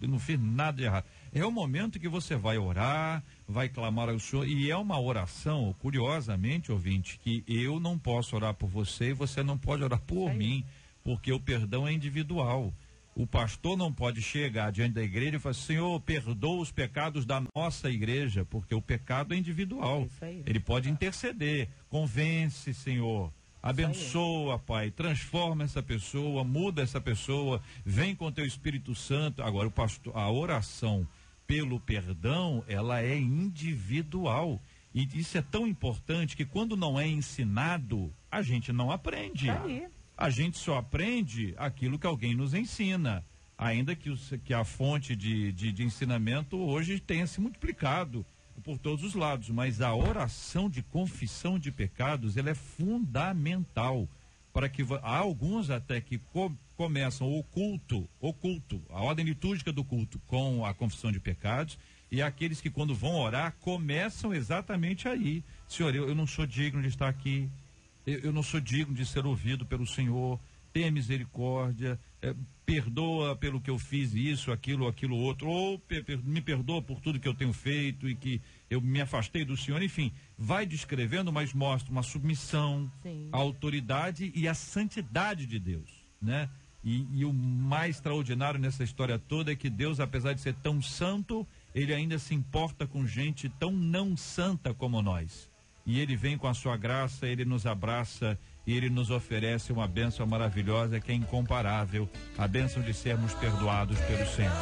não fiz nada de errado. É o momento que você vai orar, vai clamar ao Senhor, e é uma oração, curiosamente, ouvinte, que eu não posso orar por você e você não pode orar por mim, porque o perdão é individual. O pastor não pode chegar diante da igreja e falar: Senhor, perdoa os pecados da nossa igreja, porque o pecado é individual. Ele pode interceder, convence, Senhor, abençoa, Pai, transforma essa pessoa, muda essa pessoa, vem com teu Espírito Santo. Agora, o pastor, a oração pelo perdão, ela é individual. E isso é tão importante que quando não é ensinado, a gente não aprende. A gente só aprende aquilo que alguém nos ensina, ainda que a fonte de ensinamento hoje tenha se multiplicado por todos os lados, mas a oração de confissão de pecados, ela é fundamental para que há alguns até que começam o culto, a ordem litúrgica do culto com a confissão de pecados, e aqueles que quando vão orar começam exatamente aí: Senhor, eu não sou digno de estar aqui, eu não sou digno de ser ouvido pelo Senhor, tenha misericórdia, perdoa pelo que eu fiz, isso, aquilo outro, ou me perdoa por tudo que eu tenho feito e que eu me afastei do Senhor. Enfim, vai descrevendo, mas mostra uma submissão à autoridade e à santidade de Deus, né? E o mais extraordinário nessa história toda é que Deus, apesar de ser tão santo, ele ainda se importa com gente tão não santa como nós. E ele vem com a sua graça, ele nos abraça e ele nos oferece uma bênção maravilhosa que é incomparável, a bênção de sermos perdoados pelo Senhor.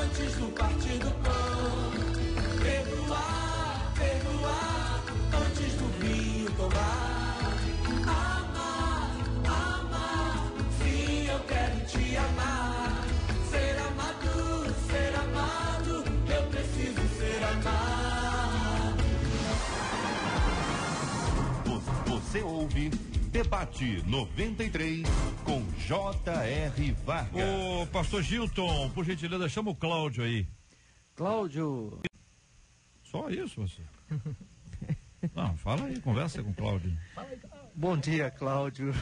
Antes do partir do pão, perdoar, antes do vinho tomar, amar, sim, eu quero te amar, ser amado, eu preciso ser amado. Você ouve Debate 93 com J.R. Vargas. Ô, pastor Gilton, por gentileza, chama o Cláudio aí. Cláudio. Só isso, você? Não, fala aí, conversa com o Cláudio. Bom dia, Cláudio.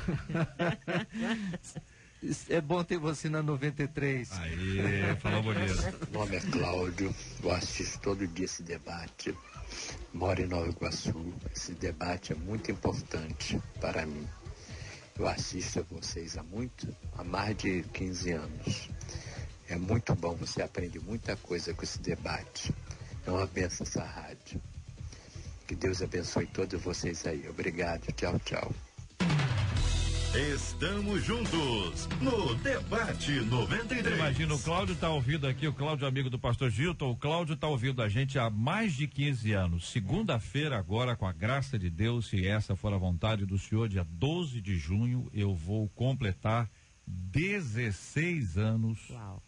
É bom ter você na 93. Aí, falou bonito. Meu nome é Cláudio, eu assisto todo dia esse debate. Moro em Nova Iguaçu. Esse debate é muito importante para mim. Eu assisto a vocês há mais de 15 anos. É muito bom, você aprende muita coisa com esse debate. É uma benção essa rádio. Que Deus abençoe todos vocês aí. Obrigado, tchau, tchau. Estamos juntos no Debate 93. Imagina, o Cláudio tá ouvindo aqui, o Cláudio amigo do pastor Gilton, o Cláudio tá ouvindo a gente há mais de 15 anos. Segunda-feira agora, com a graça de Deus, se essa for a vontade do Senhor, dia 12 de junho, eu vou completar 16 anos. Uau.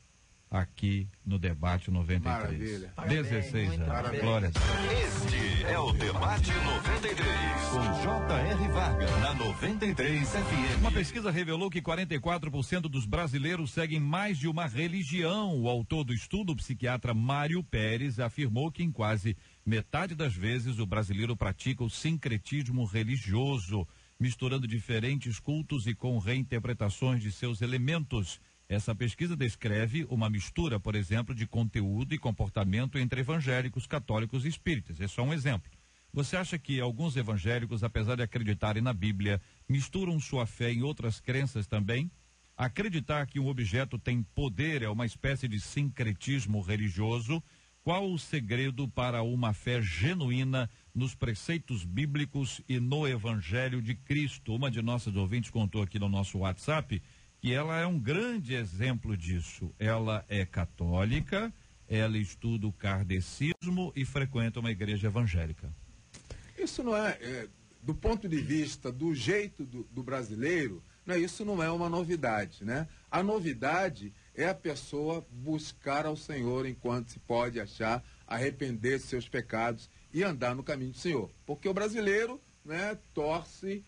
Aqui no Debate 93. Maravilha. 16 anos. Parabéns. Glória a Deus. Este é o Debate 93 com J.R. Vargas na 93 FM. Uma pesquisa revelou que 44% dos brasileiros seguem mais de uma religião. O autor do estudo, o psiquiatra Mário Pérez, afirmou que em quase metade das vezes o brasileiro pratica o sincretismo religioso, misturando diferentes cultos e com reinterpretações de seus elementos. Essa pesquisa descreve uma mistura, por exemplo, de conteúdo e comportamento entre evangélicos, católicos e espíritas. É só um exemplo. Você acha que alguns evangélicos, apesar de acreditarem na Bíblia, misturam sua fé em outras crenças também? Acreditar que um objeto tem poder é uma espécie de sincretismo religioso? Qual o segredo para uma fé genuína nos preceitos bíblicos e no Evangelho de Cristo? Uma de nossas ouvintes contou aqui no nosso WhatsApp que ela é um grande exemplo disso. Ela é católica, ela estuda o kardecismo e frequenta uma igreja evangélica. Isso não é, do ponto de vista do jeito do brasileiro, isso não é uma novidade, né? A novidade é a pessoa buscar ao Senhor enquanto se pode achar, arrepender de seus pecados e andar no caminho do Senhor. Porque o brasileiro, né, torce,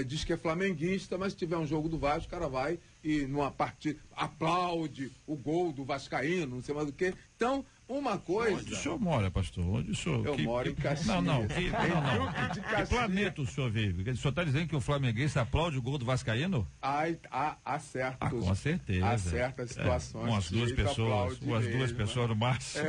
diz que é flamenguista, mas se tiver um jogo do Vasco, o cara vai e numa partida aplaude o gol do vascaíno, não sei mais o quê. Então, Uma coisa... Onde o senhor mora, pastor? Onde o senhor... Eu moro em Caxias. Não. De Que Caxias. planeta o senhor vive? O senhor está dizendo que o flamenguense aplaude o gol do vascaíno? Acerta. Com certeza. Acerta as situações. Com as duas pessoas no máximo.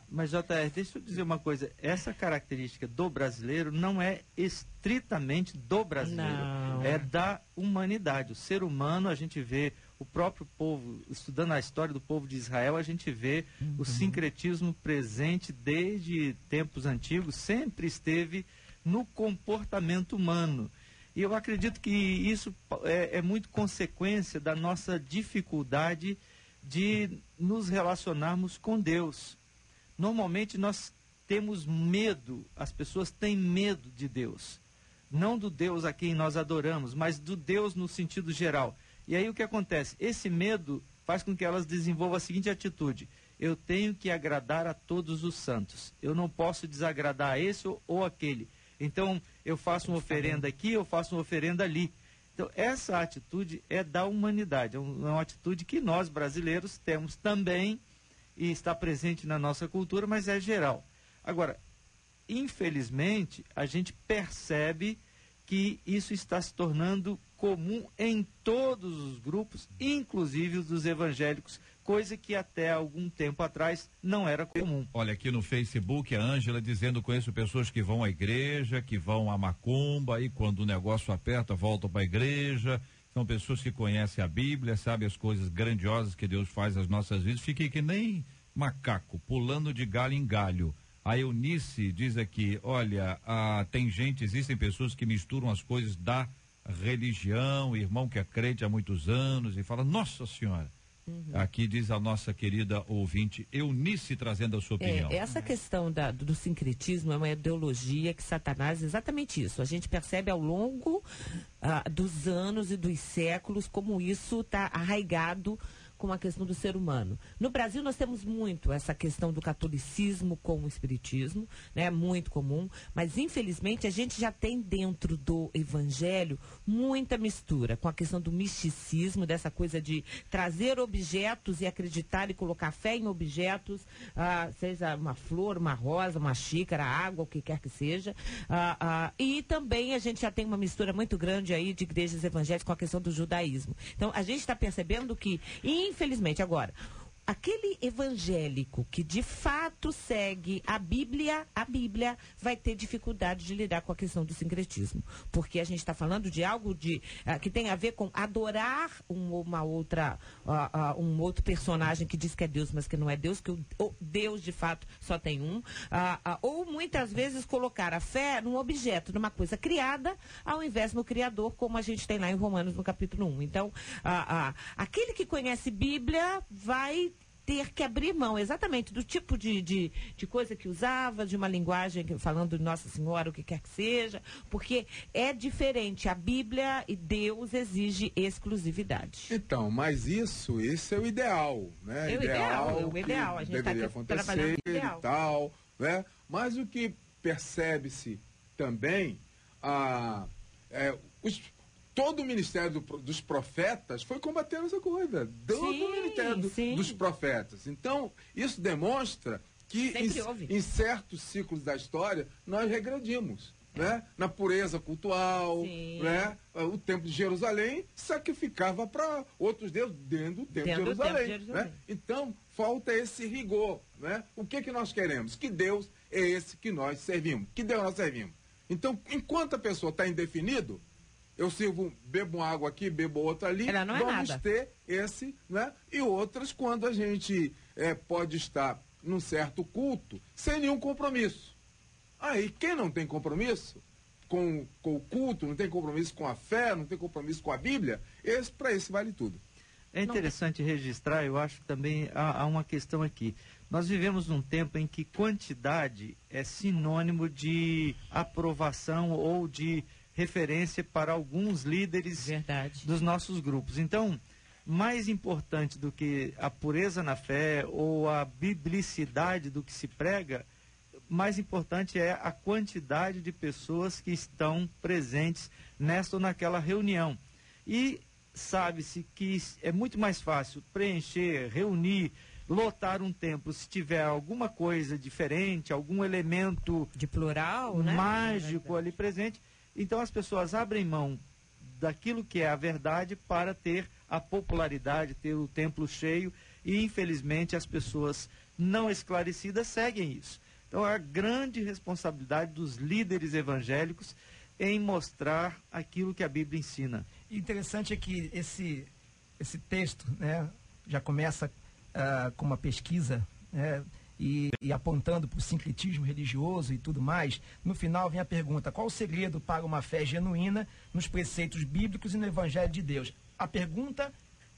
Mas, JR, deixa eu dizer uma coisa. Essa característica do brasileiro não é estritamente do brasileiro. Não. É da humanidade. O ser humano, a gente vê o próprio povo, estudando a história do povo de Israel, a gente vê o sincretismo presente desde tempos antigos, sempre esteve no comportamento humano. E eu acredito que isso é muito consequência da nossa dificuldade de nos relacionarmos com Deus. Normalmente nós temos medo, as pessoas têm medo de Deus. Não do Deus a quem nós adoramos, mas do Deus no sentido geral. E aí o que acontece? Esse medo faz com que elas desenvolvam a seguinte atitude: eu tenho que agradar a todos os santos. Eu não posso desagradar a esse ou aquele. Então eu faço uma oferenda aqui, eu faço uma oferenda ali. Então essa atitude é da humanidade, é uma atitude que nós brasileiros temos também e está presente na nossa cultura, mas é geral. Agora, infelizmente, a gente percebe que isso está se tornando comum em todos os grupos, inclusive os dos evangélicos, coisa que até algum tempo atrás não era comum. Olha, aqui no Facebook, a Ângela dizendo: conheço pessoas que vão à igreja, que vão à macumba, e quando o negócio aperta, voltam para a igreja. São pessoas que conhecem a Bíblia, sabem as coisas grandiosas que Deus faz nas nossas vidas. Fiquei que nem macaco, pulando de galho em galho. A Eunice diz aqui: olha, existem pessoas que misturam as coisas da religião, irmão que é crente há muitos anos, e fala: nossa senhora. Aqui diz a nossa querida ouvinte Eunice, trazendo a sua opinião. Essa questão do sincretismo é uma ideologia que Satanás, exatamente isso. A gente percebe ao longo dos anos e dos séculos como isso está arraigado com a questão do ser humano. No Brasil nós temos muito essa questão do catolicismo com o espiritismo, né? Muito comum, mas infelizmente a gente já tem dentro do evangelho muita mistura com a questão do misticismo, dessa coisa de trazer objetos e acreditar e colocar fé em objetos, seja uma flor, uma rosa, uma xícara, água, o que quer que seja. E também a gente já tem uma mistura muito grande aí de igrejas evangélicas com a questão do judaísmo. Então a gente está percebendo que, infelizmente, agora, aquele evangélico que de fato segue a Bíblia vai ter dificuldade de lidar com a questão do sincretismo. Porque a gente está falando de algo que tem a ver com adorar um outro personagem que diz que é Deus, mas que não é Deus, que o Deus de fato só tem um. Ou muitas vezes colocar a fé num objeto, numa coisa criada, ao invés no Criador, como a gente tem lá em Romanos no capítulo 1. Então, aquele que conhece Bíblia vai ter que abrir mão exatamente do tipo de coisa que usava, de uma linguagem falando de Nossa Senhora, o que quer que seja, porque é diferente. A Bíblia e Deus exige exclusividade. Então, mas esse é o ideal, né? O ideal. A gente deveria acontecer e tal, né? Mas o que percebe-se também, todo o ministério dos profetas foi combatendo essa coisa. Todo o ministério dos profetas. Então, isso demonstra que em certos ciclos da história nós regredimos. Né? Na pureza cultural, né? O templo de Jerusalém sacrificava para outros deuses dentro do templo de Jerusalém. Né? Então, falta esse rigor. Né? O que nós queremos? Que Deus é esse que nós servimos? Que Deus nós servimos? Então, enquanto a pessoa está indefinido, eu bebo uma água aqui, bebo outra ali, vamos ter esse, né? E outras quando a gente pode estar num certo culto sem nenhum compromisso. Aí, quem não tem compromisso com o culto, não tem compromisso com a fé, não tem compromisso com a Bíblia, para esse vale tudo. É interessante registrar, eu acho que também há uma questão aqui. Nós vivemos num tempo em que quantidade é sinônimo de aprovação ou de referência para alguns líderes dos nossos grupos. Então, mais importante do que a pureza na fé ou a biblicidade do que se prega, mais importante é a quantidade de pessoas que estão presentes nesta ou naquela reunião. E sabe-se que é muito mais fácil preencher, reunir lotar um templo, se tiver alguma coisa diferente, algum elemento de plural, né? mágico ali presente, então as pessoas abrem mão daquilo que é a verdade para ter a popularidade, ter o templo cheio, e infelizmente as pessoas não esclarecidas seguem isso. Então é a grande responsabilidade dos líderes evangélicos em mostrar aquilo que a Bíblia ensina. Interessante é que esse texto, né, já começa com uma pesquisa, né, e apontando para o sincretismo religioso e tudo mais. No final vem a pergunta: qual o segredo para uma fé genuína nos preceitos bíblicos e no Evangelho de Deus? A pergunta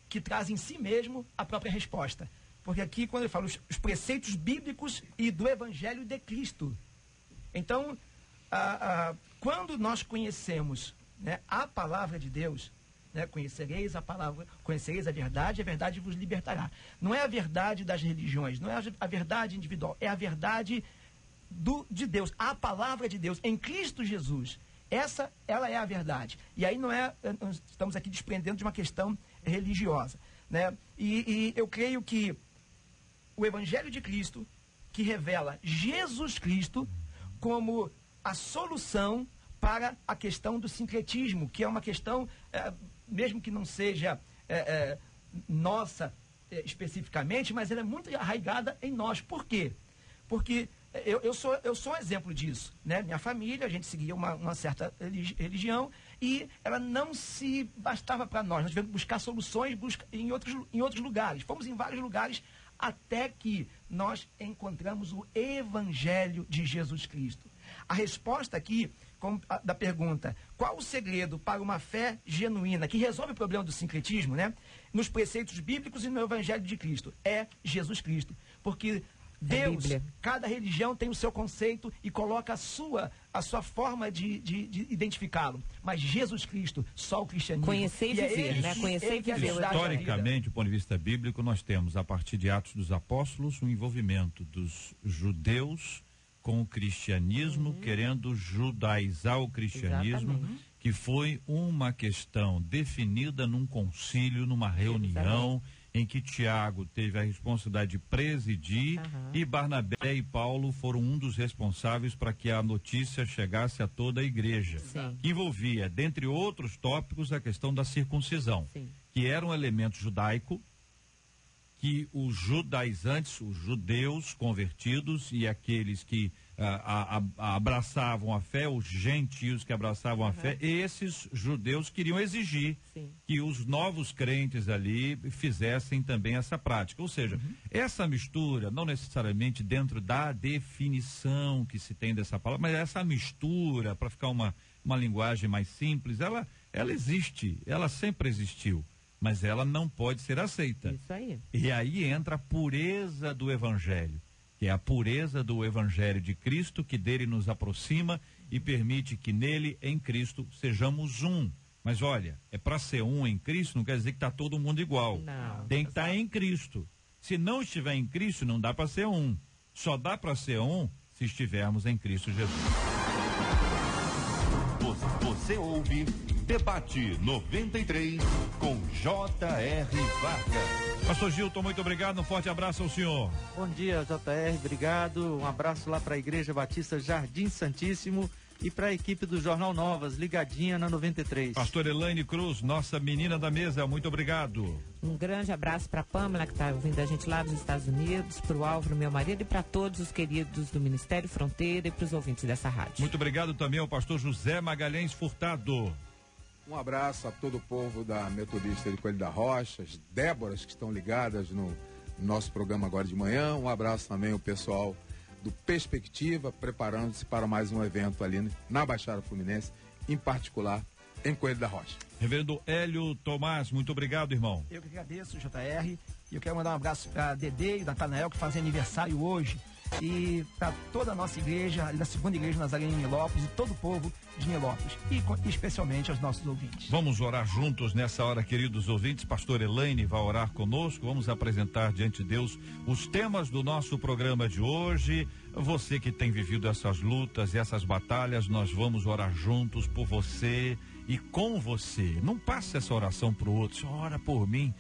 que traz em si mesmo a própria resposta. Porque aqui, quando ele fala os preceitos bíblicos e do Evangelho de Cristo. Então, quando nós conhecemos, né, a palavra de Deus, né, conhecereis a verdade vos libertará. Não é a verdade das religiões, não é a verdade individual, é a verdade de Deus, a palavra de Deus em Cristo Jesus. Ela é a verdade. E aí nós estamos aqui desprendendo de uma questão religiosa, né? E eu creio que o Evangelho de Cristo, que revela Jesus Cristo como a solução para a questão do sincretismo, que é uma questão, mesmo que não seja nossa especificamente, mas ela é muito arraigada em nós. Por quê? Porque eu sou um exemplo disso, né? Minha família, a gente seguia uma certa religião e ela não se bastava para nós. Nós tivemos que buscar soluções em outros lugares. Fomos em vários lugares até que nós encontramos o Evangelho de Jesus Cristo. A resposta aqui da pergunta: qual o segredo para uma fé genuína que resolve o problema do sincretismo, né? Nos preceitos bíblicos e no Evangelho de Cristo? É Jesus Cristo. Porque Deus, cada religião tem o seu conceito e coloca a sua forma de identificá-lo. Mas Jesus Cristo, só o cristianismo. Conhecer e viver, né? Conhecer e viver. Historicamente, do ponto de vista bíblico, nós temos, a partir de Atos dos Apóstolos, o envolvimento dos judeus com o cristianismo, querendo judaizar o cristianismo. Exatamente. Que foi uma questão definida num concílio, numa reunião, em que Tiago teve a responsabilidade de presidir, e Barnabé e Paulo foram um dos responsáveis para que a notícia chegasse a toda a igreja. Sim. Que envolvia, dentre outros tópicos, a questão da circuncisão. Sim. Que era um elemento judaico, que os judaizantes, os judeus convertidos e aqueles que abraçavam a fé, os gentios que abraçavam a fé, esses judeus queriam exigir que os novos crentes ali fizessem também essa prática. Ou seja, essa mistura, não necessariamente dentro da definição que se tem dessa palavra, mas essa mistura, para ficar uma linguagem mais simples, ela existe, ela sempre existiu. Mas ela não pode ser aceita. Isso aí. E aí entra a pureza do Evangelho, que é a pureza do Evangelho de Cristo, que dele nos aproxima e permite que nele, em Cristo, sejamos um. Mas olha, é para ser um em Cristo, não quer dizer que está todo mundo igual. Não. Tem que estar em Cristo. Se não estiver em Cristo, não dá para ser um. Só dá para ser um se estivermos em Cristo Jesus. Você ouve Debate 93 com J.R. Vargas. Pastor Gilton, muito obrigado, um forte abraço ao senhor. Bom dia, J.R., obrigado. Um abraço lá para a Igreja Batista Jardim Santíssimo e para a equipe do Jornal Novas, ligadinha na 93. Pastor Elaine Cruz, nossa menina da mesa, muito obrigado. Um grande abraço para a Pamela, que está ouvindo a gente lá dos Estados Unidos, para o Álvaro, meu marido, e para todos os queridos do Ministério Fronteira e para os ouvintes dessa rádio. Muito obrigado também ao pastor José Magalhães Furtado. Um abraço a todo o povo da Metodista de Coelho da Rocha, as Déboras que estão ligadas no nosso programa agora de manhã. Um abraço também ao pessoal do Perspectiva, preparando-se para mais um evento ali na Baixada Fluminense, em particular em Coelho da Rocha. Reverendo Hélio Tomás, muito obrigado, irmão. Eu que agradeço, JR, e eu quero mandar um abraço para Dedê e Natanael, que fazem aniversário hoje, e para toda a nossa igreja, da segunda igreja Nazareno em Nilópolis, e todo o povo de Nilópolis, e especialmente aos nossos ouvintes. Vamos orar juntos nessa hora, queridos ouvintes. Pastor Elaine vai orar conosco. Vamos apresentar diante de Deus os temas do nosso programa de hoje. Você que tem vivido essas lutas e essas batalhas, nós vamos orar juntos por você e com você. Não passe essa oração para o outro, só ora por mim.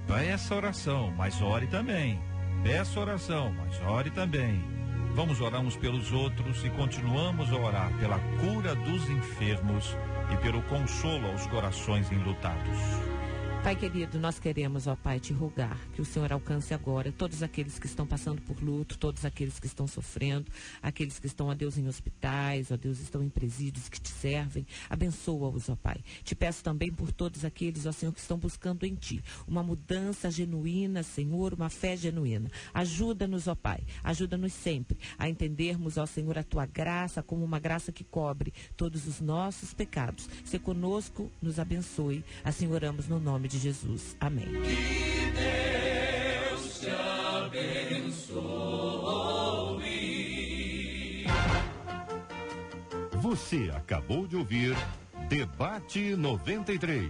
Vai essa oração, mas ore também Peça oração, mas ore também. Vamos orar uns pelos outros e continuamos a orar pela cura dos enfermos e pelo consolo aos corações enlutados. Pai querido, nós queremos, ó Pai, te rogar que o Senhor alcance agora todos aqueles que estão passando por luto, todos aqueles que estão sofrendo, aqueles que estão, ó Deus, em hospitais, ó Deus, estão em presídios que te servem. Abençoa-os, ó Pai. Te peço também por todos aqueles, ó Senhor, que estão buscando em Ti uma mudança genuína, Senhor, uma fé genuína. Ajuda-nos, ó Pai, ajuda-nos sempre a entendermos, ó Senhor, a Tua graça como uma graça que cobre todos os nossos pecados. Se conosco, nos abençoe. Assim oramos no nome de Jesus. Amém. Que Deus te abençoe. Você acabou de ouvir Debate 93.